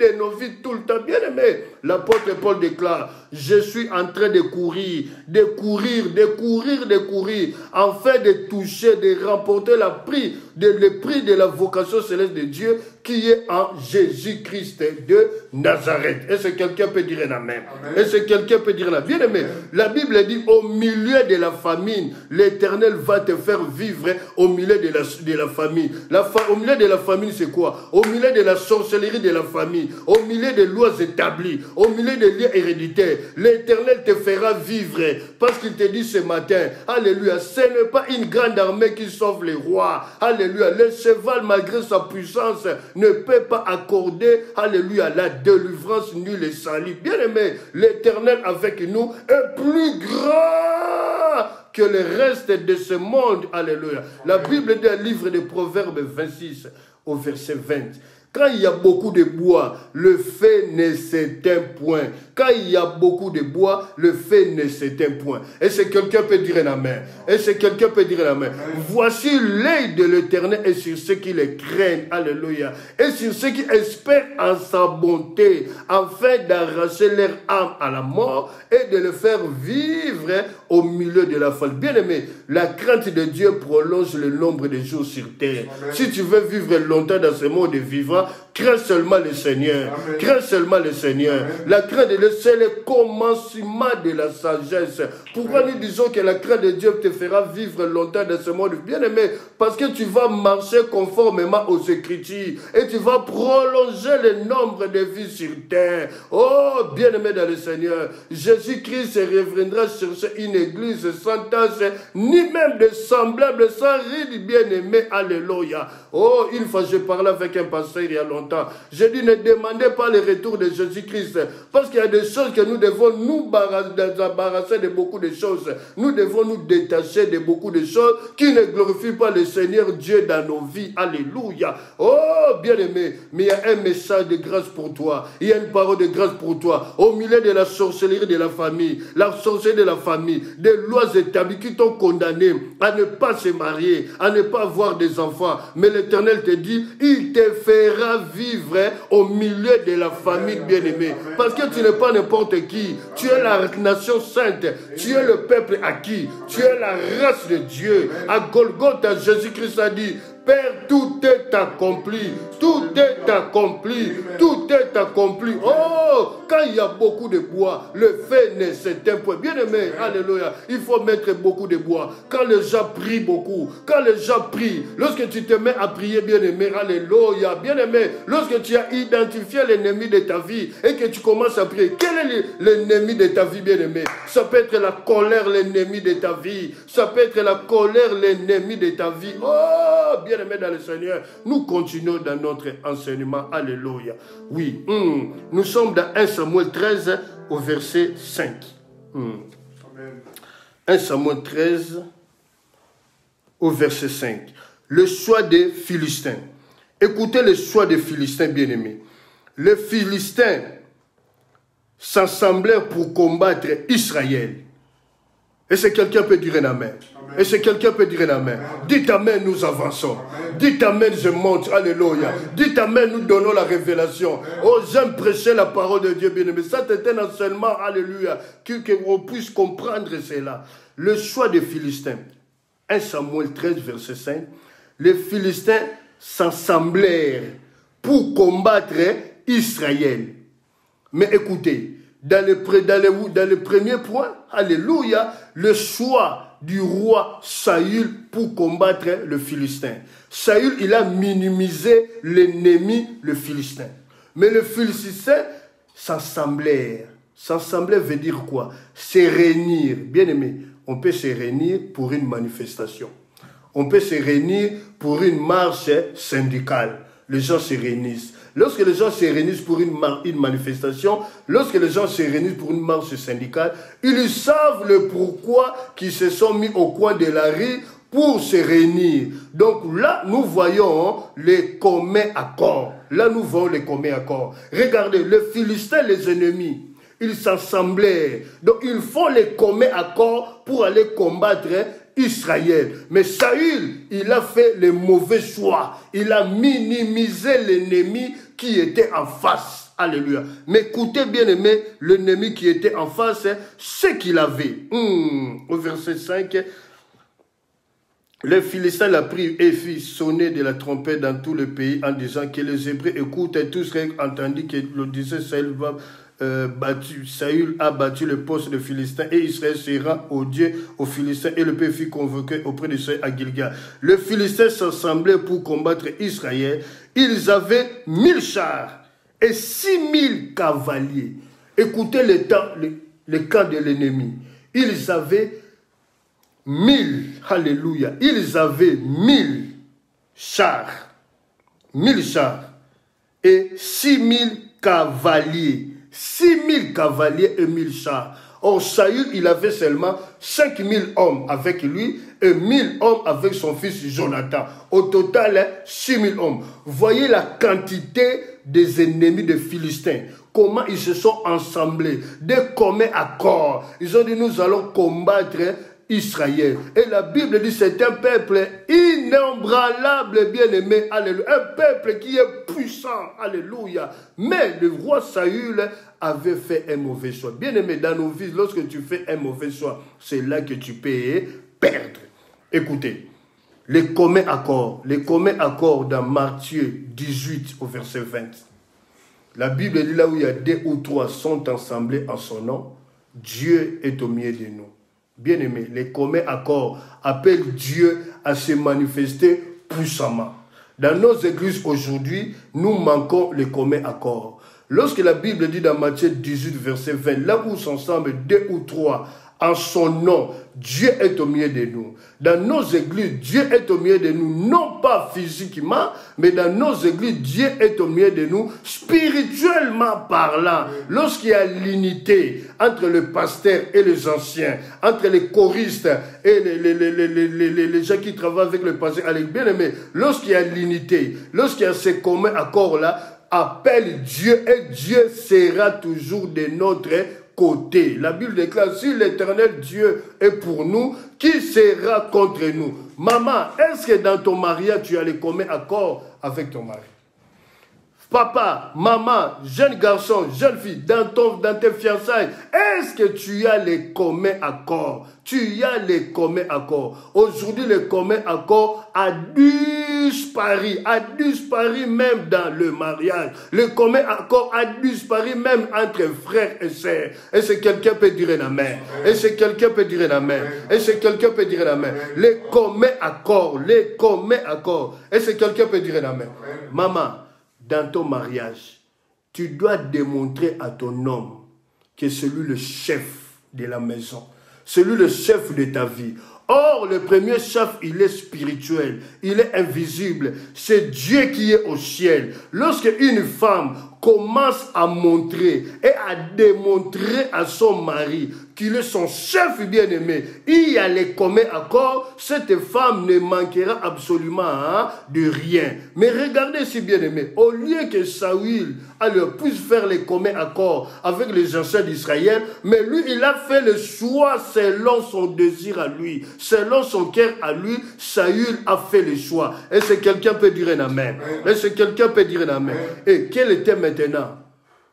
de nos vies tout le temps, bien-aimé. L'apôtre Paul déclare, je suis en train de courir, afin de toucher, de remporter le prix de la vocation céleste de Dieu qui est en Jésus-Christ de Nazareth. Est-ce que quelqu'un peut dire un amen? Est-ce que quelqu'un peut dire un amen? Bien-aimé, la Bible dit, au milieu de la famine, l'Éternel va te faire vivre au milieu de la famine. Au milieu de la famine, c'est quoi? Au milieu de la sorcellerie de la famille, au milieu des lois établies, au milieu des liens héréditaires, l'Éternel te fera vivre, parce qu'il te dit ce matin, alléluia, ce n'est pas une grande armée qui sauve les rois, alléluia, le cheval malgré sa puissance ne peut pas accorder, alléluia, la délivrance ni le salut. Bien aimé, l'Éternel avec nous est plus grand que le reste de ce monde, alléluia. La Bible dit, un livre de Proverbes 26 au verset 20. Quand il y a beaucoup de bois, le feu ne s'éteint point. Quand il y a beaucoup de bois, le feu ne s'éteint point. Est-ce que quelqu'un peut dire un amen? Est-ce que quelqu'un peut dire un amen? Voici l'œil de l'Éternel est sur ceux qui le craignent. Alléluia. Et sur ceux qui espèrent en sa bonté, afin d'arracher leur âme à la mort et de le faire vivre au milieu de la folie. Bien-aimé, la crainte de Dieu prolonge le nombre de jours sur terre. Amen. Si tu veux vivre longtemps dans ce monde vivant, crains seulement le Seigneur. Amen. Crains seulement le Seigneur. Amen. La crainte de Dieu, c'est le commencement de la sagesse. Pourquoi nous disons que la crainte de Dieu te fera vivre longtemps dans ce monde? Bien-aimé, parce que tu vas marcher conformément aux Écritures et tu vas prolonger le nombre de vies sur terre. Oh, bien-aimé dans le Seigneur, Jésus-Christ reviendra chercher une église sans tache, ni même de semblable, sans ride, bien-aimé. Alléluia. Oh, une fois je parlais avec un pasteur il y a longtemps. Je dis, ne demandez pas le retour de Jésus-Christ, parce qu'il y a des choses que nous devons nous embarrasser de beaucoup de choses. Nous devons nous détacher de beaucoup de choses qui ne glorifient pas le Seigneur Dieu dans nos vies. Alléluia. Oh, bien-aimé, mais il y a un message de grâce pour toi. Il y a une parole de grâce pour toi. Au milieu de la sorcellerie de la famille, la sorcellerie de la famille, des lois établies qui t'ont condamné à ne pas se marier, à ne pas avoir des enfants. Mais l'Éternel te dit, il te fera vivre au milieu de la famille, bien-aimée. Parce que tu n'es pas n'importe qui. Tu es la nation sainte. Tu es le peuple acquis. Tu es la race de Dieu. À Golgotha, Jésus-Christ a dit, Père, tout est accompli. Tout est accompli. Tout est accompli. Oh, quand il y a beaucoup de bois, le feu ne s'éteint point. Bien-aimé, alléluia, il faut mettre beaucoup de bois. Quand les gens prient beaucoup, quand les gens prient, lorsque tu te mets à prier, bien-aimé, alléluia, bien-aimé, lorsque tu as identifié l'ennemi de ta vie et que tu commences à prier, quel est l'ennemi de ta vie, bien-aimé? Ça peut être la colère, l'ennemi de ta vie. Ça peut être la colère, l'ennemi de ta vie. Oh, bien-aimé dans le Seigneur, nous continuons dans notre enseignement. Alléluia. Oui, nous sommes dans 1 Samuel 13 au verset 5. 1 Samuel 13 au verset 5. Le choix des Philistins. Écoutez le choix des Philistins, bien-aimés. Les Philistins s'assemblèrent pour combattre Israël. Et si quelqu'un peut dire un amen. Et si quelqu'un peut dire un amen. Dites amen, nous avançons. Dites amen, je monte. Alléluia. Dites amen, nous donnons la révélation. Oh, j'aime prêcher la parole de Dieu, bien-aimé. Ça, c'est un enseignement, alléluia, qu'on puisse comprendre cela. Le choix des Philistins. 1 Samuel 13, verset 5. Les Philistins s'assemblèrent pour combattre Israël. Mais écoutez, dans le premier point, alléluia, le choix du roi Saül pour combattre le Philistin. Saül, il a minimisé l'ennemi, le Philistin. Mais les Philistins s'assemblèrent. S'assembler veut dire quoi? Se réunir. Bien aimé, on peut se réunir pour une manifestation. On peut se réunir pour une marche syndicale. Les gens se réunissent. Lorsque les gens se réunissent pour une manifestation, lorsque les gens se réunissent pour une marche syndicale, ils savent le pourquoi qu'ils se sont mis au coin de la rue pour se réunir. Donc là, nous voyons les communs accords. Là, nous voyons les communs accords. Regardez, les Philistins, les ennemis, ils s'assemblaient. Donc, ils font les communs accords pour aller combattre Israël. Mais Saül, il a fait le mauvais choix. Il a minimisé l'ennemi qui était en face. Alléluia. Mais écoutez bien aimé, l'ennemi qui était en face, ce qu'il avait. Au verset 5, les Philistins l'a pris et fit sonner de la trompette dans tout le pays en disant que les Hébreux écoutent et tous entendu que l'Odyssée Saül a battu le poste de Philistin et Israël sera au Dieu aux Philistins et le peuple fut convoqué auprès de Saül à Gilgal. Les Philistins s'assemblaient pour combattre Israël. Ils avaient 1000 chars et 6000 cavaliers. Écoutez le camp de l'ennemi. Ils avaient 1000, alléluia, ils avaient 1000 chars. 1000 chars et 6000 cavaliers. 6000 cavaliers et 1000 chars. Or, Saül, il avait seulement 5000 hommes avec lui et 1000 hommes avec son fils Jonathan. Au total, 6000 hommes. Voyez la quantité des ennemis des Philistins. Comment ils se sont assemblés. Des communs accords. Ils ont dit, nous allons combattre Israël. Et la Bible dit, c'est un peuple inébranlable, bien-aimé, alléluia. Un peuple qui est puissant, alléluia. Mais le roi Saül avait fait un mauvais choix. Bien-aimé, dans nos vies, lorsque tu fais un mauvais choix, c'est là que tu peux perdre. Écoutez, les communs accords dans Matthieu 18 au verset 20. La Bible dit là où il y a 2 ou 3 sont assemblés en son nom, Dieu est au milieu de nous. Bien-aimés, les communs accords appellent Dieu à se manifester puissamment. Dans nos églises aujourd'hui, nous manquons les communs accords. Lorsque la Bible dit dans Matthieu 18, verset 20, là où s'ensemble 2 ou 3 en son nom, Dieu est au milieu de nous. Dans nos églises, Dieu est au milieu de nous, non pas physiquement, mais dans nos églises, Dieu est au milieu de nous, spirituellement parlant. Lorsqu'il y a l'unité entre le pasteur et les anciens, entre les choristes et les gens qui travaillent avec le pasteur, bien aimé, lorsqu'il y a l'unité, lorsqu'il y a ces communs accords-là, appelle Dieu et Dieu sera toujours de notre côté. La Bible déclare, si l'Éternel Dieu est pour nous, qui sera contre nous? Maman, est-ce que dans ton mariage, tu as les communs accords avec ton mari? Papa, maman, jeune garçon, jeune fille, dans tes fiançailles, est-ce que tu as les communs accords? Tu as les communs accords. Aujourd'hui, les communs accords a disparu même dans le mariage. Les communs accords a disparu même entre frères et sœurs. Est-ce que quelqu'un peut dire amen? Est-ce que quelqu'un peut dire amen? Est-ce que quelqu'un peut dire amen? Les communs accords, est-ce que quelqu'un peut dire amen? Maman, dans ton mariage, tu dois démontrer à ton homme que c'est lui le chef de la maison. C'est lui le chef de ta vie. Or, le premier chef, il est spirituel, il est invisible. C'est Dieu qui est au ciel. Lorsque une femme commence à montrer et à démontrer à son mari qu'il est son chef bien-aimé, il y a les communs accords, cette femme ne manquera absolument de rien. Mais regardez si bien-aimé, au lieu que Saül puisse faire les communs accords avec les anciens d'Israël, mais lui, il a fait le choix selon son désir à lui, selon son cœur à lui. Saül a fait le choix. Est-ce que quelqu'un peut dire un amen? Est-ce que quelqu'un peut dire un amen? Et quelles étaient maintenant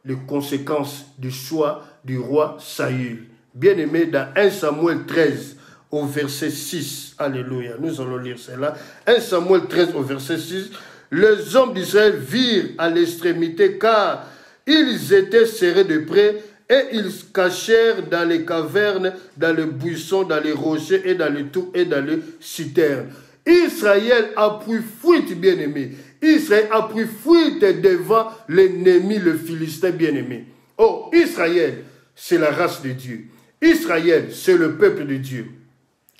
les conséquences du choix du roi Saül? Bien-aimé, dans 1 Samuel 13 au verset 6, alléluia, nous allons lire cela. 1 Samuel 13 au verset 6, les hommes d'Israël virent à l'extrémité car ils étaient serrés de près et ils se cachèrent dans les cavernes, dans les buissons, dans les rochers et dans les tours et dans les citernes. Israël a pris fuite, bien-aimé. Israël a pris fuite devant l'ennemi, le Philistin, bien-aimé. Oh, Israël, c'est la race de Dieu. Israël, c'est le peuple de Dieu.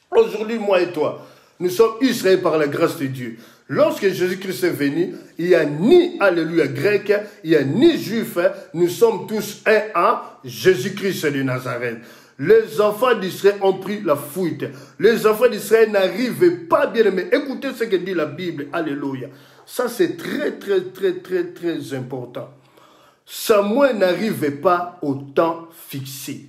Aujourd'hui, moi et toi, nous sommes Israël par la grâce de Dieu. Lorsque Jésus-Christ est venu, il n'y a ni, alléluia, grec, il n'y a ni juif, nous sommes tous un à Jésus-Christ de Nazareth. Les enfants d'Israël ont pris la fuite. Les enfants d'Israël n'arrivaient pas, bien aimés. Écoutez ce que dit la Bible, alléluia. Ça, c'est très important. Samuel n'arrivait pas au temps fixé.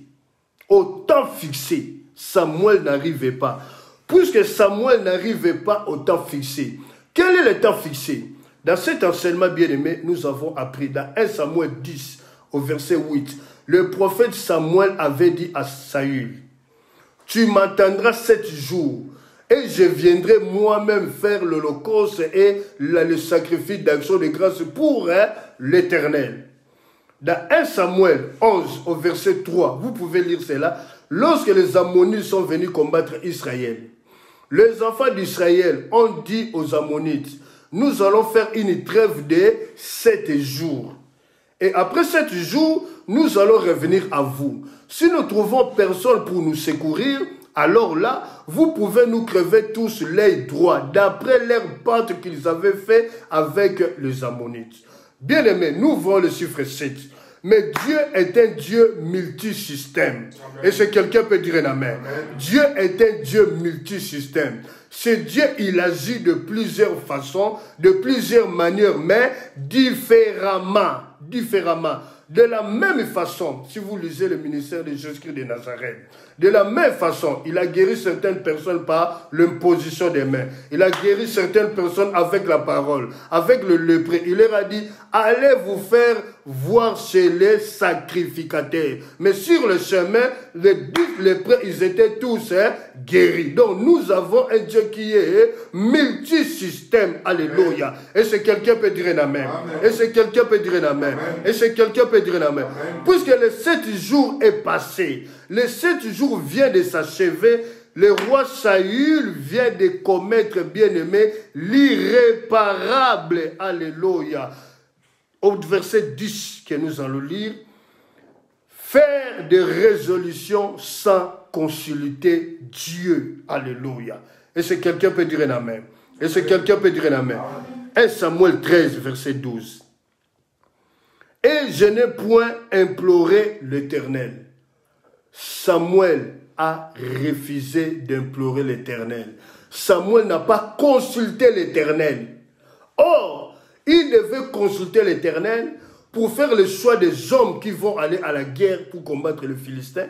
Au temps fixé, Samuel n'arrivait pas. Puisque Samuel n'arrivait pas au temps fixé, quel est le temps fixé? Dans cet enseignement bien-aimé, nous avons appris dans 1 Samuel 10, au verset 8, le prophète Samuel avait dit à Saül, « Tu m'entendras 7 jours, et je viendrai moi-même faire l'holocauste et le sacrifice d'action de grâce pour l'Éternel. » Dans 1 Samuel 11, au verset 3, vous pouvez lire cela, lorsque les Ammonites sont venus combattre Israël, les enfants d'Israël ont dit aux Ammonites, nous allons faire une trêve de 7 jours. Et après 7 jours, nous allons revenir à vous. Si nous trouvons personne pour nous secourir, alors là, vous pouvez nous crever tous l'œil droit, d'après leur pacte qu'ils avaient fait avec les Ammonites. Bien-aimés, nous voyons le chiffre 7. Mais Dieu est un Dieu multisystème. Et ce quelqu'un peut dire un amen. Dieu est un Dieu multisystème. Ce Dieu, il agit de plusieurs façons, de plusieurs manières, mais différemment. De la même façon, si vous lisez le ministère de Jésus-Christ de Nazareth, de la même façon, il a guéri certaines personnes par l'imposition des mains. Il a guéri certaines personnes avec la parole, avec le lépreux. Il leur a dit, allez vous faire voir chez les sacrificateurs. Mais sur le chemin, les 10 lépreux, ils étaient tous guéris. Donc nous avons un Dieu qui est multisystème. Alléluia. Et c'est quelqu'un peut dire un amen. Et c'est quelqu'un peut dire un amen. Et c'est quelqu'un peut dire un amen. Puisque les 7 jours est passé, les 7 jours viennent de s'achever, le roi Saül vient de commettre, bien-aimé, l'irréparable. Alléluia. Au verset 10 que nous allons lire, faire des résolutions sans consulter Dieu. Alléluia. Et c'est quelqu'un peut dire un amen. Et c'est quelqu'un peut dire un amen. 1 Samuel 13, verset 12. Et je n'ai point imploré l'Éternel. Samuel a refusé d'implorer l'Éternel. Samuel n'a pas consulté l'Éternel. Or, il devait consulter l'Éternel pour faire le choix des hommes qui vont aller à la guerre pour combattre les Philistins.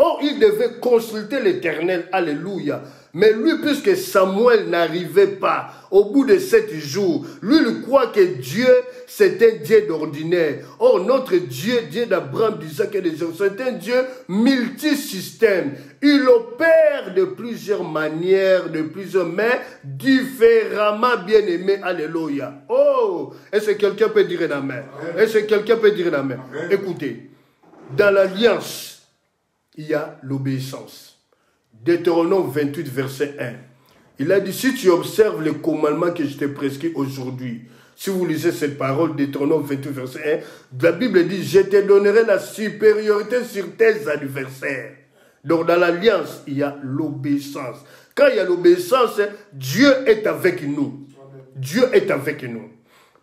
Or, il devait consulter l'Éternel. Alléluia. Mais lui, puisque Samuel n'arrivait pas, au bout de 7 jours, lui, il croit que Dieu, c'est un Dieu d'ordinaire. Or, notre Dieu, Dieu d'Abraham, d'Isaac et de Jacob, c'est un Dieu multisystème. Il opère de plusieurs manières, de plusieurs mains, différemment bien-aimé. Alléluia. Oh, est-ce que quelqu'un peut dire un amen? Est-ce que quelqu'un peut dire un amen? Écoutez, dans l'alliance, il y a l'obéissance. Deutéronome 28, verset 1. Il a dit, si tu observes les commandements que je t'ai prescrits aujourd'hui, si vous lisez cette parole, Deutéronome 28, verset 1, la Bible dit, je te donnerai la supériorité sur tes adversaires. Donc dans l'alliance, il y a l'obéissance. Quand il y a l'obéissance, Dieu est avec nous. Dieu est avec nous.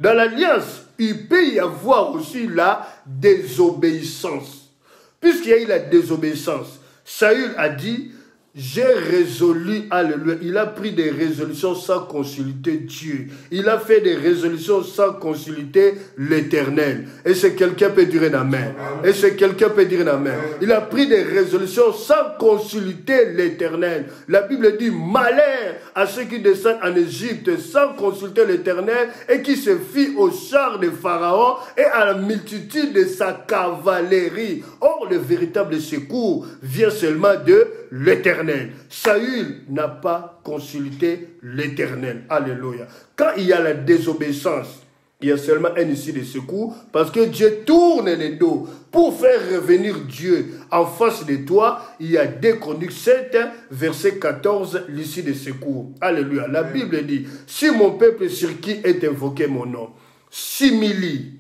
Dans l'alliance, il peut y avoir aussi la désobéissance. Puisqu'il y a eu la désobéissance, Saül a dit, j'ai résolu, alléluia, il a pris des résolutions sans consulter Dieu. Il a fait des résolutions sans consulter l'Éternel. Et c'est quelqu'un peut dire un amen. Et c'est quelqu'un peut dire un amen. Il a pris des résolutions sans consulter l'Éternel. La Bible dit, malheur à ceux qui descendent en Égypte sans consulter l'Éternel et qui se fient au char de Pharaon et à la multitude de sa cavalerie. Or, le véritable secours vient seulement de l'Éternel. Saül n'a pas consulté l'Éternel. Alléluia. Quand il y a la désobéissance, il y a seulement un issue de secours parce que Dieu tourne le dos. Pour faire revenir Dieu en face de toi, il y a 2 Chroniques 7, verset 14, l'issue de secours. Alléluia. La Bible dit, si mon peuple sur qui est invoqué mon nom, s'humilie,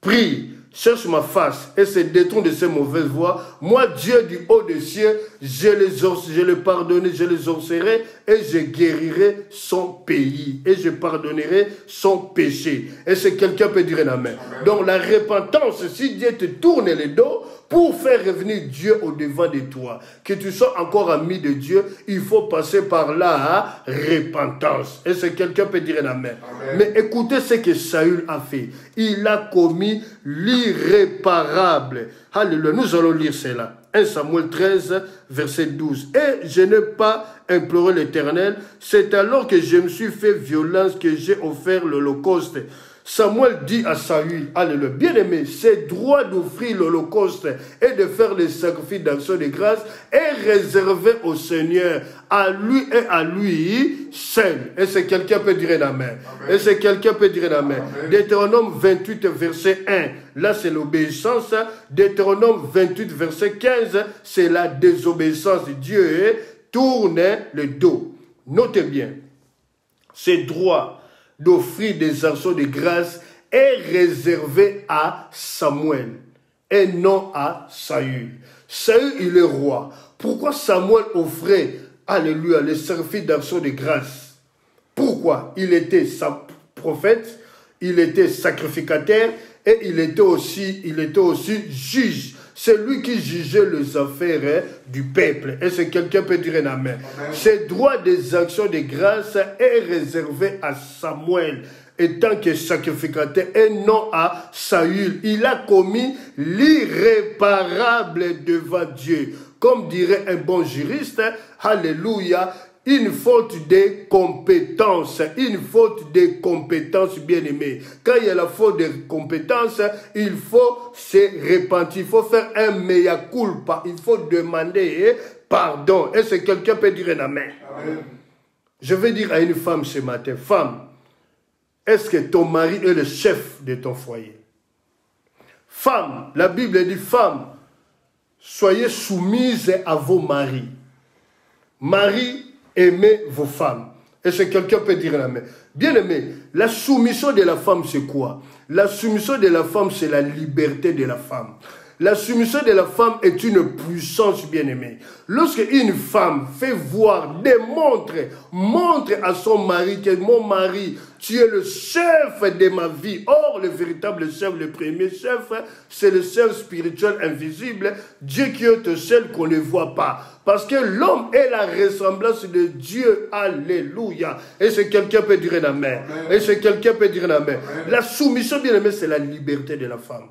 prie, cherche ma face et se détourne de ses mauvaises voies, moi, Dieu du haut des cieux, je les pardonnerai, je les exaucerai et je guérirai son pays et je pardonnerai son péché. Et c'est quelqu'un peut dire un amen. Donc la repentance, si Dieu te tourne le dos pour faire revenir Dieu au devant de toi, que tu sois encore ami de Dieu, il faut passer par la repentance. Et c'est quelqu'un peut dire un amen. Mais écoutez ce que Saül a fait. Il a commis l'irréparable. Alléluia. Nous allons lire cela. 1 Samuel 13, verset 12. Et je n'ai pas imploré l'Éternel. C'est alors que je me suis fait violence que j'ai offert l'Holocauste. Samuel dit à Saül, alléluia, bien-aimé, c'est droit d'offrir l'Holocauste et de faire les sacrifices d'action de grâce est réservé au Seigneur, à lui et à lui seul. Et c'est quelqu'un peut dire un amen. Et c'est quelqu'un peut dire un amen. Deutéronome 28, verset 1, là c'est l'obéissance. Deutéronome 28, verset 15, c'est la désobéissance. Dieu tourne le dos. Notez bien, c'est droit d'offrir des actions de grâce est réservé à Samuel et non à Saül. Saül, il est roi. Pourquoi Samuel offrait, alléluia, les sacrifices d'actions de grâce? Pourquoi? Il était prophète, il était sacrificateur et il était aussi juge. C'est lui qui jugeait les affaires du peuple. Et c'est quelqu'un peut dire un amen. Ce droit des actions de grâce est réservé à Samuel, étant que sacrificateur, et non à Saül. Il a commis l'irréparable devant Dieu. Comme dirait un bon juriste, alléluia, une faute de compétence, bien aimé. Quand il y a la faute de compétence, il faut se repentir, il faut faire un mea culpa, il faut demander pardon. Est-ce que quelqu'un peut dire un amen? Amen. Je vais dire à une femme ce matin, femme, est-ce que ton mari est le chef de ton foyer? Femme, la Bible dit, femme, soyez soumises à vos maris. Mari, aimez vos femmes. Est-ce que quelqu'un peut dire la main? Bien aimé, la soumission de la femme, c'est quoi? La soumission de la femme, c'est la liberté de la femme. La soumission de la femme est une puissance bien-aimée. Lorsque une femme fait voir, montre à son mari que mon mari, tu es le chef de ma vie. Or, le véritable chef, le premier chef, c'est le chef spirituel invisible, Dieu qui est au ciel qu'on ne voit pas. Parce que l'homme est la ressemblance de Dieu. Alléluia. Et c'est quelqu'un peut dire un amen. Et c'est quelqu'un peut dire un amen. La soumission, bien-aimée, c'est la liberté de la femme.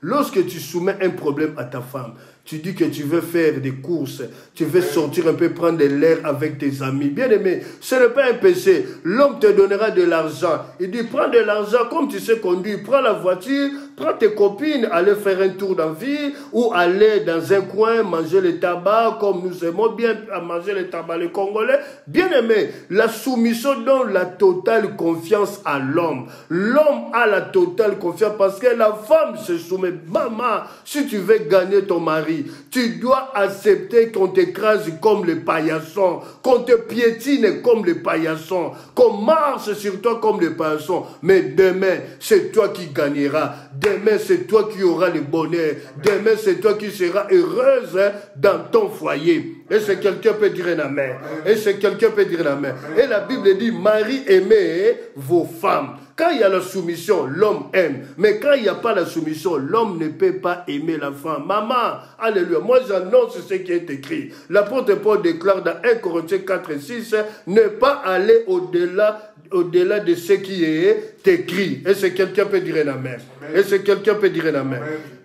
Lorsque tu soumets un problème à ta femme, Tu dis que tu veux faire des courses, tu veux sortir un peu, prendre de l'air avec tes amis. Bien aimé, ce n'est pas un péché. L'homme te donnera de l'argent. Il dit, prends de l'argent comme tu sais conduire. Prends la voiture, prends tes copines, allez faire un tour dans la ville ou aller dans un coin, manger le tabac comme nous aimons bien à manger le tabac les Congolais. Bien aimé, la soumission donne la totale confiance à l'homme. L'homme a la totale confiance parce que la femme se soumet. Maman, si tu veux gagner ton mari, tu dois accepter qu'on t'écrase comme les paillassons, qu'on te piétine comme les paillassons, qu'on marche sur toi comme les paillassons. Mais demain, c'est toi qui gagneras. Demain, c'est toi qui auras le bonheur. Demain, c'est toi qui seras heureuse dans ton foyer. Et c'est quelqu'un peut dire un amen. Et c'est quelqu'un peut dire un amen. Et la Bible dit, Marie, aimez vos femmes. Quand il y a la soumission, l'homme aime. Mais quand il n'y a pas la soumission, l'homme ne peut pas aimer la femme. Maman, alléluia. Moi, j'annonce ce qui est écrit. L'apôtre Paul déclare dans 1 Corinthiens 4 et 6, ne pas aller au-delà de ce qui est écrit. Et c'est quelqu'un peut dire un amen. Et c'est quelqu'un peut dire un amen.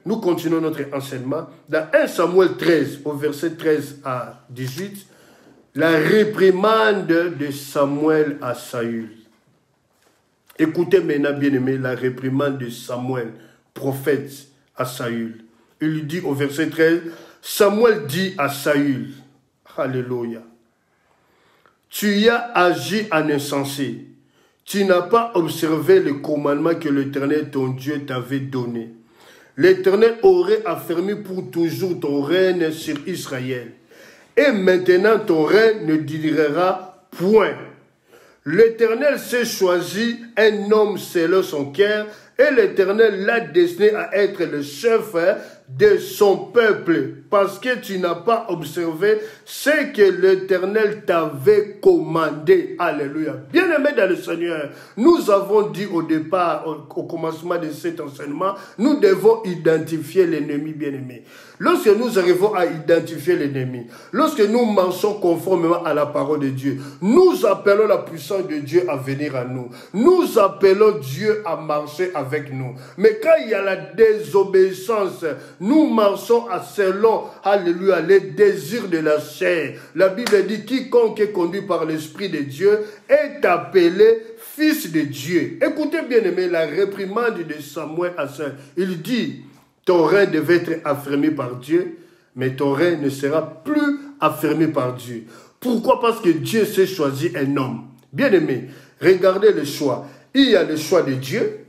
Nous continuons notre enseignement. Dans 1 Samuel 13, au verset 13 à 18, la réprimande de Samuel à Saül. Écoutez maintenant, bien-aimé, la réprimande de Samuel, prophète, à Saül. Il lui dit au verset 13, Samuel dit à Saül, alléluia, tu y as agi en insensé, tu n'as pas observé le commandement que l'Éternel, ton Dieu, t'avait donné. L'Éternel aurait affermi pour toujours ton règne sur Israël. Et maintenant, ton règne ne durera point. L'Éternel s'est choisi un homme selon son cœur et l'Éternel l'a destiné à être le chef de son peuple parce que tu n'as pas observé ce que l'Éternel t'avait commandé. Alléluia. Bien-aimé dans le Seigneur, nous avons dit au départ, au commencement de cet enseignement, nous devons identifier l'ennemi, bien-aimé. Lorsque nous arrivons à identifier l'ennemi, lorsque nous marchons conformément à la parole de Dieu, nous appelons la puissance de Dieu à venir à nous. Nous appelons Dieu à marcher avec nous. Mais quand il y a la désobéissance, nous marchons selon, alléluia, les désirs de la chair. La Bible dit, quiconque est conduit par l'Esprit de Dieu est appelé fils de Dieu. Écoutez bien aimé, la réprimande de Samuel à Saül. Il dit, ton règne devait être affermi par Dieu, mais ton règne ne sera plus affermi par Dieu. Pourquoi? Parce que Dieu s'est choisi un homme. Bien aimé, regardez le choix. Il y a le choix de Dieu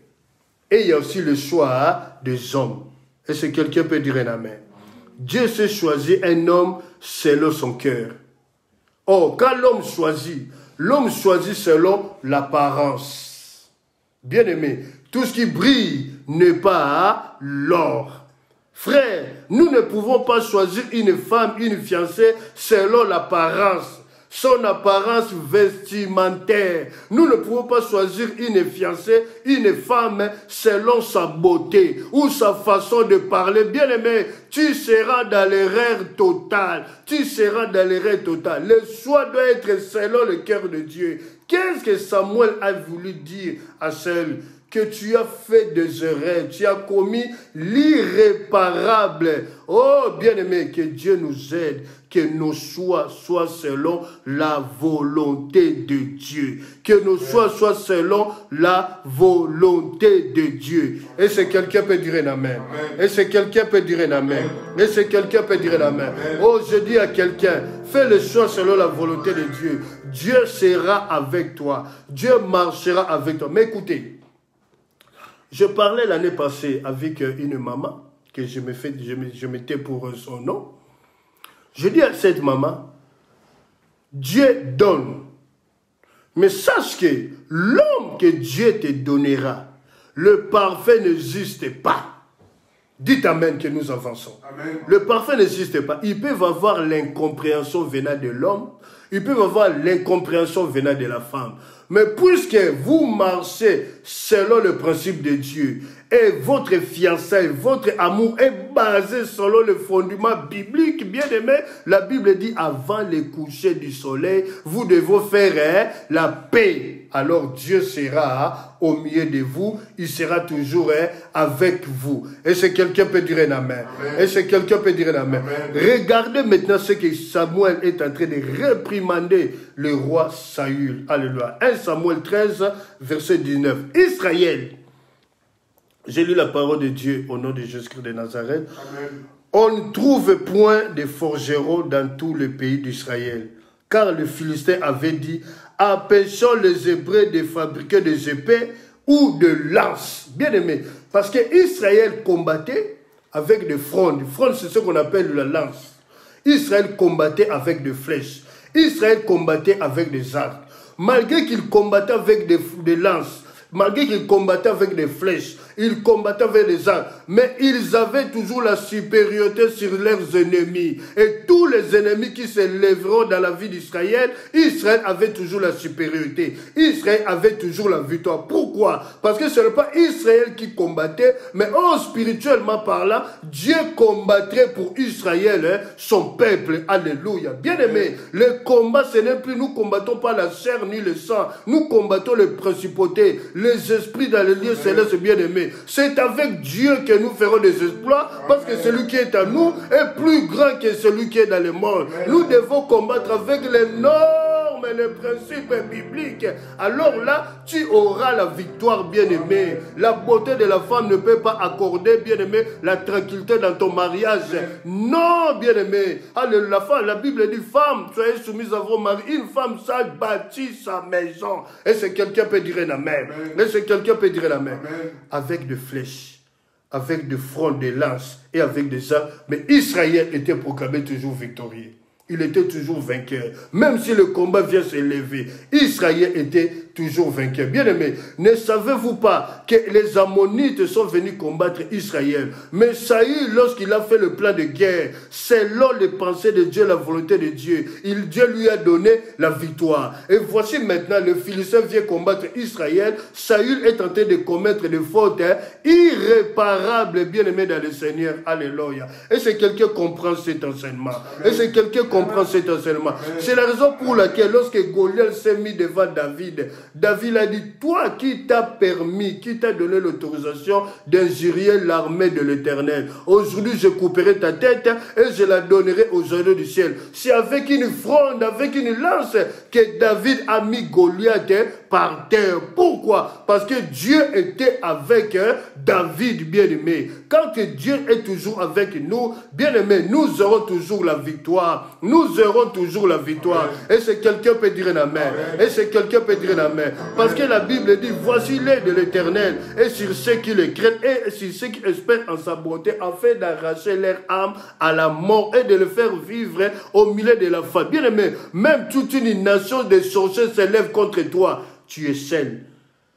et il y a aussi le choix des hommes. Et si quelqu'un peut dire un amen. Dieu s'est choisi un homme selon son cœur. Or, quand l'homme choisit selon l'apparence. Bien aimé, tout ce qui brille n'est pas l'or. Frère, nous ne pouvons pas choisir une femme, une fiancée selon l'apparence. Son apparence vestimentaire. Nous ne pouvons pas choisir une fiancée, une femme selon sa beauté ou sa façon de parler. Bien aimé, tu seras dans l'erreur totale. Tu seras dans l'erreur totale. Le choix doit être selon le cœur de Dieu. Qu'est-ce que Samuel a voulu dire à Saül? Que tu as fait des erreurs, tu as commis l'irréparable. Oh, bien-aimé, que Dieu nous aide, que nos choix soient selon la volonté de Dieu. Que nos choix soient selon la volonté de Dieu. Et si quelqu'un peut dire un amen. Et si quelqu'un peut dire un amen. Et si quelqu'un peut dire un amen. Oh, je dis à quelqu'un, fais le choix selon la volonté de Dieu. Dieu sera avec toi. Dieu marchera avec toi. Mais écoutez, je parlais l'année passée avec une maman, que je mettais pour son nom. Je dis à cette maman, Dieu donne. Mais sache que l'homme que Dieu te donnera, le parfait n'existe pas. Dites amen que nous avançons. Amen. Le parfait n'existe pas. Ils peuvent avoir l'incompréhension venant de l'homme. Ils peuvent avoir l'incompréhension venant de la femme. Mais puisque vous marchez selon le principe de Dieu, et votre fiançailles, votre amour est basé selon le fondement biblique, bien aimé, la Bible dit avant le coucher du soleil, vous devez faire la paix. Alors Dieu sera au milieu de vous, il sera toujours avec vous. Et si quelqu'un peut dire un amen. Et si quelqu'un peut dire un amen. Regardez maintenant ce que Samuel est en train de réprimander le roi Saül. Alléluia. 1 Samuel 13, verset 19. Israël. J'ai lu la parole de Dieu au nom de Jésus-Christ de Nazareth. Amen. On ne trouve point de forgerons dans tout le pays d'Israël. Car le Philistin avait dit, empêchons les Hébreux de fabriquer des épées ou de lances. Bien aimé, parce que Israël combattait avec des frondes. Fronde, c'est ce qu'on appelle la lance. Israël combattait avec des flèches. Israël combattait avec des arcs. Malgré qu'il combattait avec des lances, malgré qu'ils combattaient avec des flèches, ils combattaient avec des armes, mais ils avaient toujours la supériorité sur leurs ennemis. Et tous les ennemis qui se lèveront dans la vie d'Israël, Israël avait toujours la supériorité. Israël avait toujours la victoire. Pourquoi? Parce que ce n'est pas Israël qui combattait, mais spirituellement parlant, Dieu combattrait pour Israël, son peuple. Alléluia. Bien aimé, le combat, ce n'est plus, nous combattons pas la chair ni le sang, nous combattons les principautés, les esprits dans les lieux célestes, bien aimés. C'est avec Dieu que nous ferons des exploits, parce que celui qui est en nous est plus grand que celui qui est dans le monde. Nous devons combattre avec les normes et les principes bibliques. Alors là, tu auras la victoire, bien-aimé. La beauté de la femme ne peut pas accorder, bien-aimé, la tranquillité dans ton mariage. Non, bien-aimé. La Bible dit, femme, soyez soumise à vos maris. Une femme sage bâtit sa maison. Et c'est quelqu'un peut dire un amen. Et c'est quelqu'un peut dire un amen. Avec des flèches, avec des fronts, des lances et avec des armes. Mais Israël était proclamé toujours victorieux. Il était toujours vainqueur. Même si le combat vient s'élever, Israël était toujours vainqueur. Bien aimé, ne savez-vous pas que les Ammonites sont venus combattre Israël? Mais Saül, lorsqu'il a fait le plan de guerre, selon les pensées de Dieu, la volonté de Dieu, Dieu lui a donné la victoire. Et voici maintenant, le Philistin vient combattre Israël. Saül est en train de commettre des fautes irréparables, bien aimé dans le Seigneur. Alléluia. Et c'est quelqu'un qui comprend cet enseignement. Et c'est quelqu'un qui comprend cet enseignement. C'est la raison pour laquelle, lorsque Goliath s'est mis devant David, David a dit, toi qui t'as permis, qui t'a donné l'autorisation d'injurier l'armée de l'Éternel, aujourd'hui je couperai ta tête et je la donnerai aux oiseaux du ciel. C'est avec une fronde, avec une lance que David a mis Goliath par terre. Pourquoi? Parce que Dieu était avec David, bien-aimé. Quand Dieu est toujours avec nous, bien-aimé, nous aurons toujours la victoire. Nous aurons toujours la victoire. Et c'est quelqu'un peut dire un amen. Et c'est quelqu'un peut dire un amen. Parce que la Bible dit, voici l'aide de l'Éternel, et sur ceux qui le craignent, et sur ceux qui espèrent en sa bonté, afin d'arracher leur âme à la mort et de le faire vivre au milieu de la faim. Bien aimé, même toute une nation de sorciers s'élève contre toi. Tu es seul,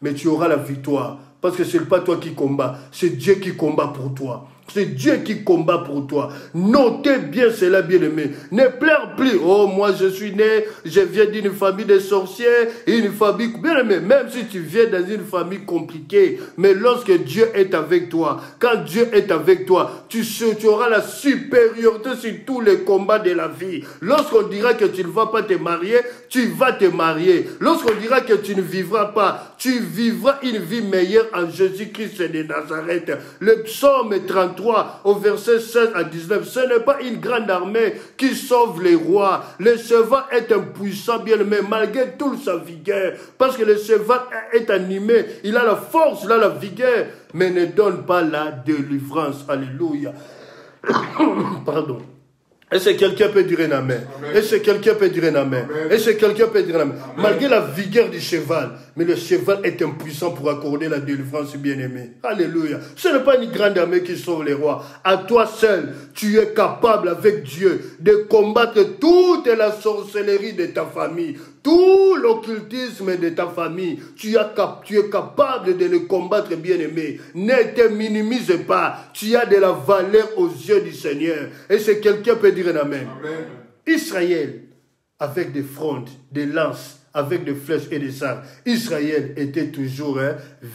mais tu auras la victoire. Parce que ce n'est pas toi qui combats, c'est Dieu qui combat pour toi. C'est Dieu qui combat pour toi. Notez bien cela, bien-aimé. Ne pleure plus. Oh, moi je suis né, je viens d'une famille de sorciers, une famille... Bien-aimé, même si tu viens dans une famille compliquée, mais lorsque Dieu est avec toi, quand Dieu est avec toi, tu auras la supériorité sur tous les combats de la vie. Lorsqu'on dira que tu ne vas pas te marier, tu vas te marier. Lorsqu'on dira que tu ne vivras pas, tu vivras une vie meilleure en Jésus-Christ de Nazareth. Le psaume 33, au verset 16 à 19, ce n'est pas une grande armée qui sauve les rois. Le cheval est un puissant bien-aimé, malgré toute sa vigueur. Parce que le cheval est animé, il a la force, il a la vigueur, mais ne donne pas la délivrance. Alléluia. Pardon. Et c'est quelqu'un peut dire un amen. Et c'est quelqu'un peut dire un amen. Et c'est quelqu'un peut dire un amen. Malgré la vigueur du cheval, mais le cheval est impuissant pour accorder la délivrance, bien-aimé. Alléluia. Ce n'est pas une grande armée qui sauve les rois. À toi seul, tu es capable avec Dieu de combattre toute la sorcellerie de ta famille, tout l'occultisme de ta famille. Tu es capable de le combattre, bien-aimé. Ne te minimise pas. Tu as de la valeur aux yeux du Seigneur. Et c'est quelqu'un peut dire un amen. Amen. Israël avec des frondes, des lances, avec des flèches et des arcs. Israël était toujours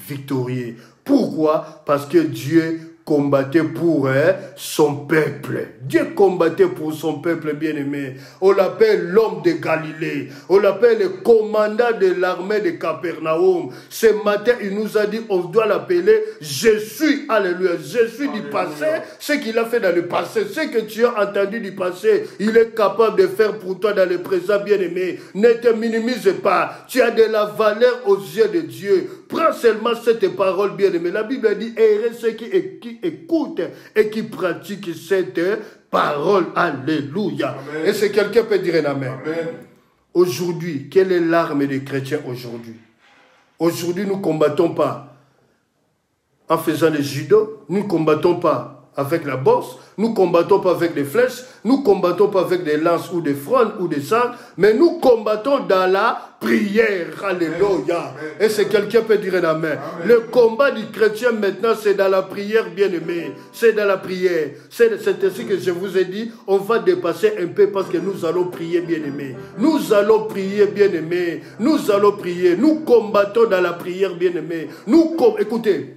victorieux. Pourquoi? Parce que Dieu combattait pour son peuple. Dieu combattait pour son peuple bien-aimé. On l'appelle l'homme de Galilée. On l'appelle le commandant de l'armée de Capernaum. Ce matin, il nous a dit, on doit l'appeler Jésus. Alléluia. Jésus du passé, ce qu'il a fait dans le passé, ce que tu as entendu du passé, il est capable de faire pour toi dans le présent, bien-aimé. Ne te minimise pas. Tu as de la valeur aux yeux de Dieu. Prends seulement cette parole, bien-aimé. La Bible dit, heureux ceux qui écoutent et qui pratiquent cette parole. Alléluia. Amen. Et si quelqu'un peut dire un amen. Amen. Aujourd'hui, quelle est l'arme des chrétiens aujourd'hui? Aujourd'hui, nous ne combattons pas en faisant le judo, nous ne combattons pas avec la bosse, nous ne combattons pas avec des flèches, nous ne combattons pas avec des lances ou des frondes ou des sangs, mais nous combattons dans la prière. Alléluia. Et si quelqu'un peut dire un amen. Le combat du chrétien maintenant, c'est dans la prière, bien-aimé. C'est dans la prière. C'est ainsi que je vous ai dit, on va dépasser un peu parce que nous allons prier, bien-aimé. Nous allons prier, bien-aimé. Nous allons prier. Nous combattons dans la prière, bien-aimé. Écoutez.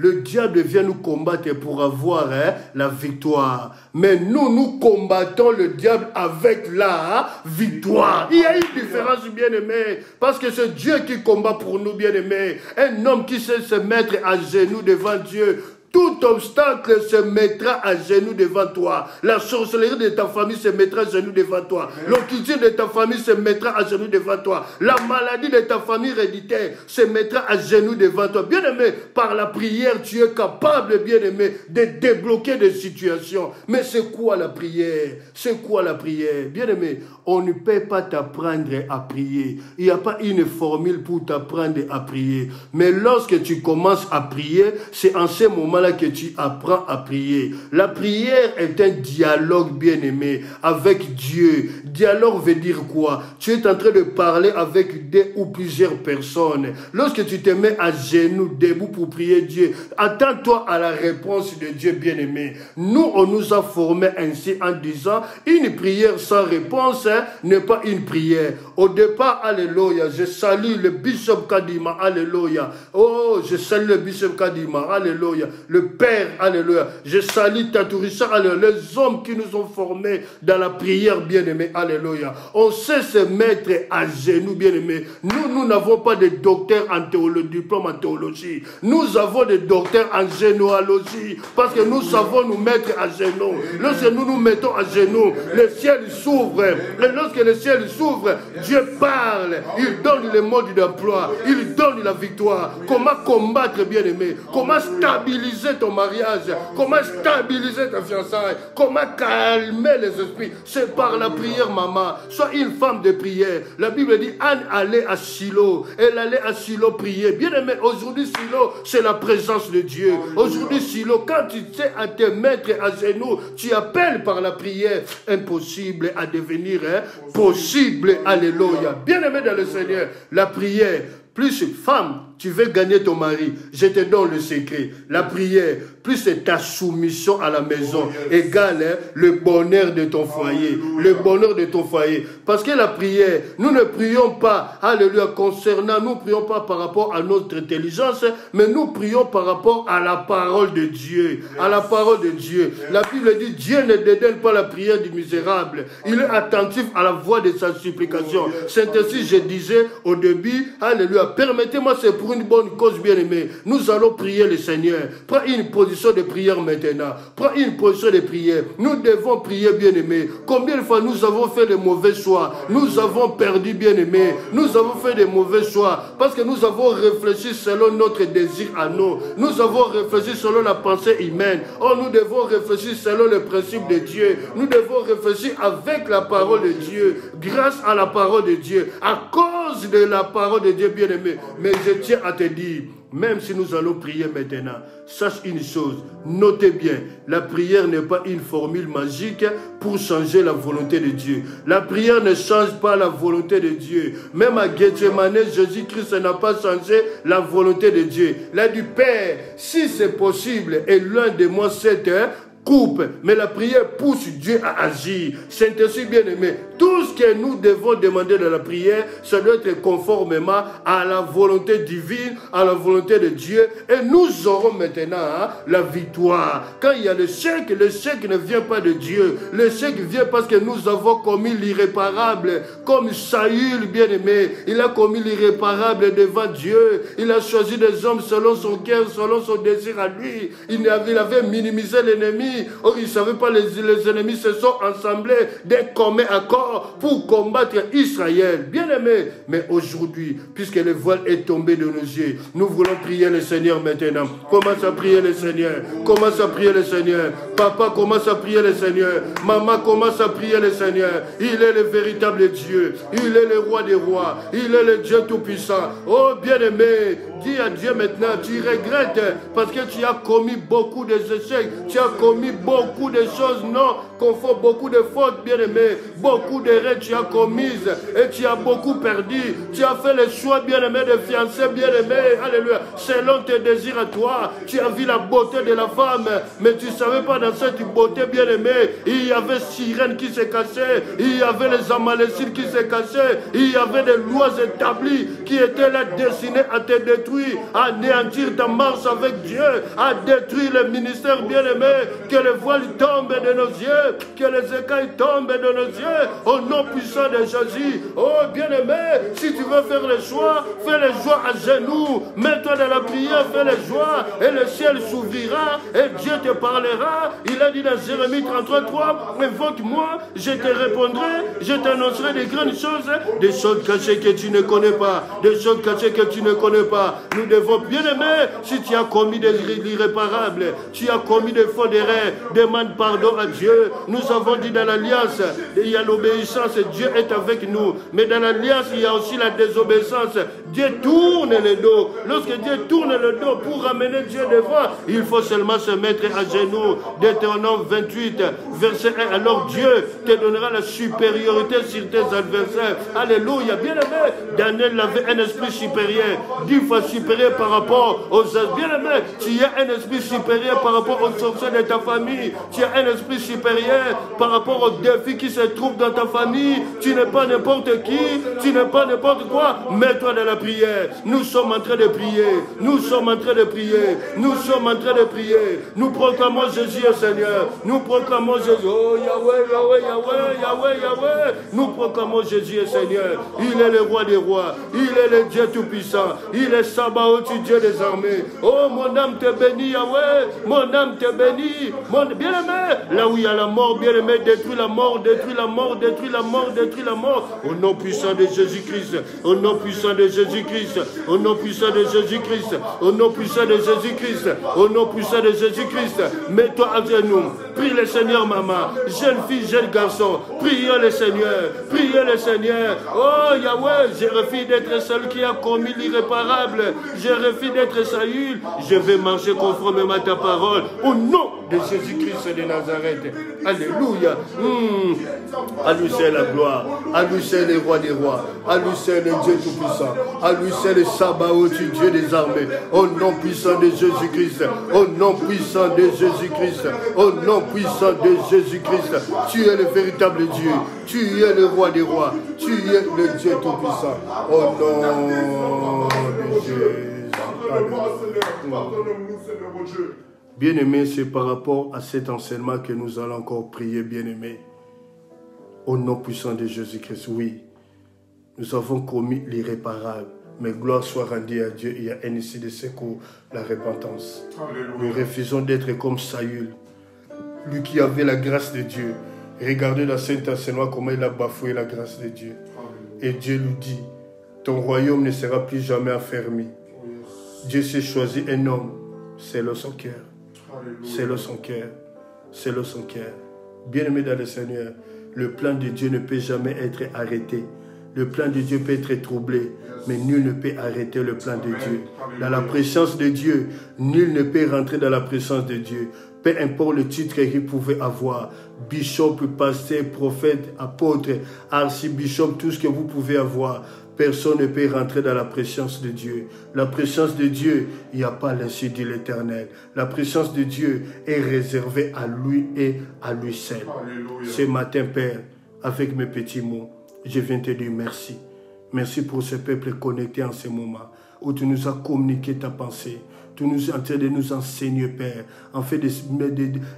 Le diable vient nous combattre pour avoir la victoire. Mais nous combattons le diable avec la victoire. Il y a une différence, bien-aimé. Parce que c'est Dieu qui combat pour nous, bien-aimé. Un homme qui sait se mettre à genoux devant Dieu. Tout obstacle se mettra à genoux devant toi. La sorcellerie de ta famille se mettra à genoux devant toi. L'occultisme de ta famille se mettra à genoux devant toi. La maladie de ta famille héréditaire se mettra à genoux devant toi. Bien-aimé, par la prière, tu es capable, bien-aimé, de débloquer des situations. Mais c'est quoi la prière? C'est quoi la prière? Bien-aimé, on ne peut pas t'apprendre à prier. Il n'y a pas une formule pour t'apprendre à prier. Mais lorsque tu commences à prier, c'est en ce moment-là que tu apprends à prier. La prière est un dialogue, bien-aimé, avec Dieu. Dialogue veut dire quoi? Tu es en train de parler avec deux ou plusieurs personnes. Lorsque tu te mets à genoux, debout pour prier Dieu, attends-toi à la réponse de Dieu, bien-aimé. Nous, on nous a formés ainsi en disant, une prière sans réponse n'est pas une prière. Au départ, alléluia, je salue le bishop Kadima, alléluia. Oh, je salue le bishop Kadima, alléluia. Le Père, alléluia. Je salue Taturissa, alléluia. Les hommes qui nous ont formés dans la prière, bien-aimés, alléluia. On sait se mettre à genoux, bien-aimés. Nous n'avons pas de docteur en théologie, diplôme en théologie. Nous avons des docteurs en généalogie, parce que nous savons nous mettre à genoux. Lorsque nous nous mettons à genoux, le ciel s'ouvre. Et lorsque le ciel s'ouvre, Dieu parle. Il donne le mode d'emploi. Il donne la victoire. Comment combattre, bien-aimé? Comment stabiliser ton mariage? Comment stabiliser ta fiançaille? Comment calmer les esprits? C'est par la prière, maman. Sois une femme de prière. La Bible dit, Anne allait à Silo. Elle allait à Silo prier. Bien-aimé, aujourd'hui, Silo, c'est la présence de Dieu. Aujourd'hui, Silo, quand tu sais à te mettre à genoux, tu appelles par la prière. Impossible à devenir possible. Alléluia. Bien-aimé dans le Seigneur, la prière, plus femme, tu veux gagner ton mari, je te donne le secret. La prière, plus c'est ta soumission à la maison, égale le bonheur de ton foyer. Le bonheur de ton foyer. Parce que la prière, nous ne prions pas, alléluia, concernant, nous ne prions pas par rapport à notre intelligence, mais nous prions par rapport à la parole de Dieu. À la parole de Dieu. La Bible dit, Dieu ne dédaigne pas la prière du misérable. Il est attentif à la voix de sa supplication. C'est ainsi, je disais au début, alléluia, permettez-moi, c'est pour une bonne cause, bien-aimée. Nous allons prier le Seigneur. Prends une position de prière maintenant. Prends une position de prière. Nous devons prier, bien-aimé. Combien de fois nous avons fait de mauvais choix? Nous avons perdu, bien-aimé. Nous avons fait de mauvais choix parce que nous avons réfléchi selon notre désir à nous. Nous avons réfléchi selon la pensée humaine. Oh, nous devons réfléchir selon le principe de Dieu. Nous devons réfléchir avec la parole de Dieu, grâce à la parole de Dieu, à cause de la parole de Dieu, bien-aimé. Mais je tiens à te dire, même si nous allons prier maintenant, sache une chose, notez bien, la prière n'est pas une formule magique pour changer la volonté de Dieu. La prière ne change pas la volonté de Dieu. Même à Gethsemane, Jésus-Christ n'a pas changé la volonté de Dieu. Il a dit, Père, si c'est possible, et l'un de moi cette coupe, mais la prière pousse Dieu à agir. C'est ainsi, bien-aimé. tout ce que nous devons demander dans la prière, ça doit être conformément à la volonté divine, à la volonté de Dieu. Et nous aurons maintenant la victoire. Quand il y a le chèque ne vient pas de Dieu. Le chèque vient parce que nous avons commis l'irréparable. Comme Saül, bien-aimé, il a commis l'irréparable devant Dieu. Il a choisi des hommes selon son cœur, selon son désir à lui. Il avait minimisé l'ennemi. Or, il ne savait pas les ennemis se sont assemblés d'un commun accord pour combattre Israël. Bien-aimé, mais aujourd'hui, puisque le voile est tombé de nos yeux, nous voulons prier le Seigneur maintenant. Commence à prier le Seigneur. Commence à prier le Seigneur. Papa, commence à prier le Seigneur. Maman, commence à prier le Seigneur. Il est le véritable Dieu. Il est le roi des rois. Il est le Dieu tout-puissant. Oh, bien-aimé, dis à Dieu maintenant, tu regrettes parce que tu as commis beaucoup d'échecs. Tu as commis beaucoup de choses non conformes, beaucoup de fautes, bien-aimé. Beaucoup d'erreurs tu as commises et tu as beaucoup perdu. Tu as fait le choix, bien-aimé, de fiancer, bien-aimé. Alléluia. Selon tes désirs à toi, tu as vu la beauté de la femme, mais tu ne savais pas dans cette beauté, bien-aimé, il y avait sirènes qui se cachaient, il y avait les Amalécites qui se cachaient, il y avait des lois établies qui étaient là destinées à te détruire, à anéantir ta marche avec Dieu, à détruire le ministère, bien-aimé. Que le voile tombe de nos yeux, que les écailles tombent de nos yeux, au nom puissant de Jésus. Oh, bien-aimé, si tu veux faire le choix, fais le choix à genoux, mets-toi dans la prière, fais le choix, et le ciel s'ouvrira, et Dieu te parlera. Il a dit dans Jérémie 33:3, invoque-moi, je te répondrai, je t'annoncerai des grandes choses, des choses cachées que tu ne connais pas, des choses cachées que tu ne connais pas. Nous devons, bien-aimé, si tu as commis des irréparables, tu as commis des fautes d'erreur, demande pardon à Dieu. Nous avons dit dans l'alliance, il y a l'obéissance, Dieu est avec nous, mais dans l'alliance, il y a aussi la désobéissance. Dieu tourne le dos. Lorsque Dieu tourne le dos pour ramener Dieu devant, il faut seulement se mettre à genoux. Deutéronome 28, verset 1. Alors Dieu te donnera la supériorité sur tes adversaires. Alléluia. Bien-aimé, Daniel avait un esprit supérieur, 10 fois supérieur par rapport aux bien-aimés. Tu as un esprit supérieur par rapport aux sorciers de ta famille. Tu as un esprit supérieur par rapport aux défis qui se trouvent dans ta famille. Tu n'es pas n'importe qui, tu n'es pas n'importe quoi. Mets-toi dans la prière. Nous sommes en train de prier. Nous sommes en train de prier. Nous sommes en train de prier. Nous proclamons Jésus au Seigneur. Nous proclamons Jésus. Oh Yahweh, Yahweh, Yahweh, Yahweh, Yahweh. Nous proclamons Jésus au Seigneur. Il est le roi des rois. Il est le Dieu tout-puissant. Il est Sabaoth, Dieu des armées. Oh, mon âme te bénit, Yahweh. Mon âme te bénit. Mon bien-aimé, là où il y a la mort, bien-aimé, détruis la mort, détruis la mort, détruis la mort, détruis la mort. Au nom puissant de Jésus-Christ. Au nom puissant de Jésus-Christ. Au nom puissant de Jésus-Christ. Au nom puissant de Jésus-Christ. Au nom puissant de Jésus-Christ. Mets-toi à genoux. Prie le Seigneur, maman. Jeune fille, jeune garçon. Priez le Seigneur. Priez le Seigneur. Oh, Yahweh, je refuse d'être celui qui a commis l'irréparable. Je refuse d'être Saül. Je vais marcher conformément à ta parole. Au nom de Jésus-Christ de Nazareth. Alléluia. À lui c'est la gloire. À lui c'est le roi des rois. À lui c'est le Dieu tout-puissant. À lui c'est le Sabaoth, Dieu des armées. Au nom puissant de Jésus-Christ. Au nom puissant de Jésus-Christ. Au nom puissant de Jésus-Christ. Tu es le véritable Dieu. Tu es le roi des rois. Tu es le Dieu tout-puissant. Au nom de Jésus. Bien-aimé, c'est par rapport à cet enseignement que nous allons encore prier, bien-aimé. Au nom puissant de Jésus-Christ, oui. Nous avons commis l'irréparable. Mais gloire soit rendue à Dieu. Il y a un ici de secours, la repentance. Alléluia. Nous refusons d'être comme Saül. Lui qui avait la grâce de Dieu. Regardez dans cet enseignement comment il a bafoué la grâce de Dieu. Alléluia. Et Dieu lui dit, ton royaume ne sera plus jamais affermi. Dieu s'est choisi un homme. C'est le son cœur. C'est le son cœur. C'est le son cœur. Bien-aimé dans le Seigneur, le plan de Dieu ne peut jamais être arrêté. Le plan de Dieu peut être troublé, mais nul ne peut arrêter le plan de Dieu. Dans la présence de Dieu, nul ne peut rentrer dans la présence de Dieu. Peu importe le titre qu'il pouvait avoir, bishop, pasteur, prophète, apôtre, archibishop, tout ce que vous pouvez avoir, personne ne peut rentrer dans la présence de Dieu. La présence de Dieu, il n'y a pas l'ainsi dit l'Éternel. La présence de Dieu est réservée à lui et à lui seul. Alléluia. Ce matin, Père, avec mes petits mots, je viens te dire merci. Merci pour ce peuple connecté en ce moment, où tu nous as communiqué ta pensée. Tu nous es en train de nous enseigner, Père, en fait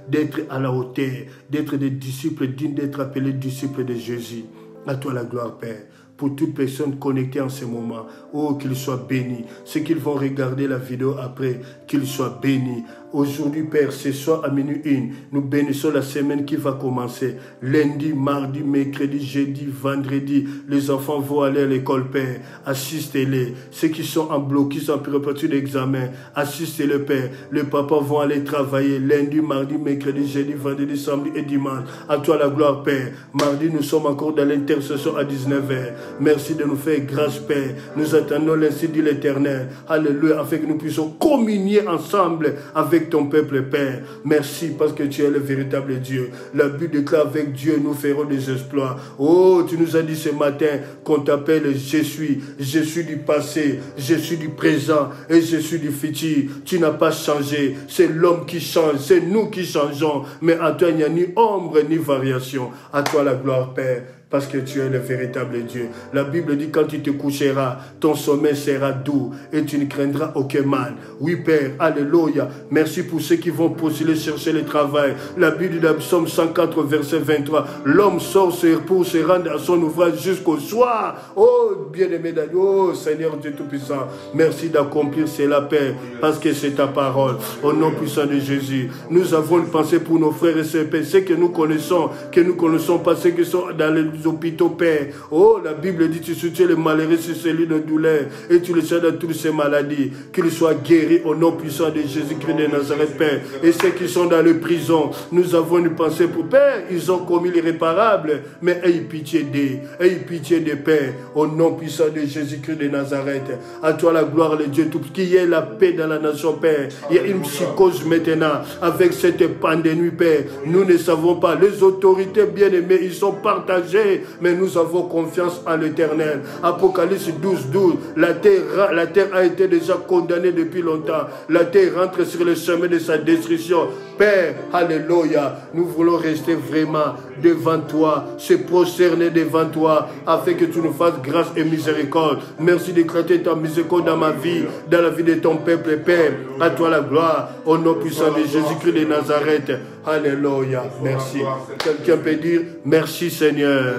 d'être à la hauteur, d'être des disciples dignes d'être appelés disciples de Jésus. À toi la gloire, Père. Pour toute personne connectée en ce moment, oh, qu'ils soient bénis. Ceux qui vont regarder la vidéo après, qu'ils soient bénis. Aujourd'hui, Père, ce soir à minuit 1, nous bénissons la semaine qui va commencer. Lundi, mardi, mercredi, jeudi, vendredi, les enfants vont aller à l'école, Père. Assistez-les. Ceux qui sont en bloc, qui sont en préparation d'examen, assistez-les, Père. Les papas vont aller travailler lundi, mardi, mercredi, jeudi, vendredi, samedi et dimanche. À toi la gloire, Père. Mardi, nous sommes encore dans l'intercession à 19h. Merci de nous faire grâce, Père. Nous attendons l'ainsi dit l'Éternel. Alléluia, afin que nous puissions communier ensemble avec ton peuple, Père. Merci parce que tu es le véritable Dieu. La Bible déclare avec Dieu, nous ferons des exploits. Oh, tu nous as dit ce matin qu'on t'appelle je suis du passé, je suis du présent et je suis du futur. Tu n'as pas changé. C'est l'homme qui change, c'est nous qui changeons. Mais à toi, il n'y a ni ombre ni variation. À toi la gloire, Père. Parce que tu es le véritable Dieu. La Bible dit quand tu te coucheras, ton sommeil sera doux et tu ne craindras aucun mal. Oui, Père, alléluia. Merci pour ceux qui vont postuler, chercher le travail. La Bible dit dans Psaume 104, verset 23, l'homme sort pour se rendre à son ouvrage jusqu'au soir. Oh, bien-aimé Dieu, oh Seigneur Dieu Tout-Puissant, merci d'accomplir cela, Père, parce que c'est ta parole. Au nom puissant de Jésus, nous avons une pensée pour nos frères et sœurs, Père, ceux que nous connaissons pas, ceux qui sont dans les hôpitaux, Père. Oh, la Bible dit, tu soutiens les malheureux sur celui de douleur et tu les soins dans toutes ces maladies. Qu'ils soient guéris au nom puissant de Jésus-Christ de Nazareth, Père. Et ceux qui sont dans les prisons, nous avons une pensée pour Père. Ils ont commis l'irréparable, mais aie pitié des Père. Au nom puissant de Jésus-Christ de Nazareth. À toi la gloire, le Dieu tout. Qu'il y ait la paix dans la nation, Père. Il y a une psychose maintenant avec cette pandémie, Père. Nous ne savons pas. Les autorités bien-aimées, ils sont partagés. Mais nous avons confiance en l'Éternel. Apocalypse 12, 12. La terre a été déjà condamnée depuis longtemps. La terre rentre sur le chemin de sa destruction. Père, alléluia. Nous voulons rester vraiment devant toi, se prosterner devant toi, afin que tu nous fasses grâce et miséricorde. Merci d'éclater ta miséricorde dans ma vie, dans la vie de ton peuple, Père. À toi la gloire, au nom puissant de Jésus-Christ de Nazareth. Alléluia. Merci. Quelqu'un peut dire merci, Seigneur.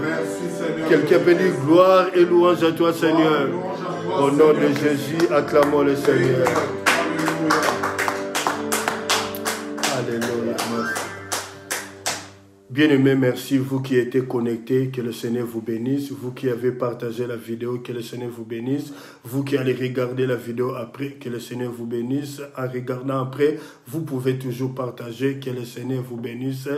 Quelqu'un peut dire gloire et louange à toi, Seigneur. Au nom de Jésus, acclamons le Seigneur. Alléluia. Merci. Bien-aimés, merci, vous qui êtes connectés, que le Seigneur vous bénisse. Vous qui avez partagé la vidéo, que le Seigneur vous bénisse. Vous qui allez regarder la vidéo après, que le Seigneur vous bénisse. En regardant après, vous pouvez toujours partager, que le Seigneur vous bénisse.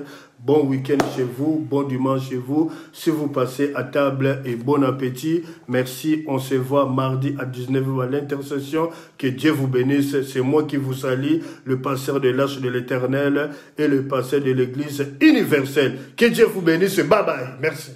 Bon week-end chez vous, bon dimanche chez vous. Si vous passez à table et bon appétit. Merci, on se voit mardi à 19h à l'intercession. Que Dieu vous bénisse. C'est moi qui vous salue, le pasteur de l'Arche de l'Éternel et le pasteur de l'Église universelle. Que Dieu vous bénisse. Bye bye. Merci.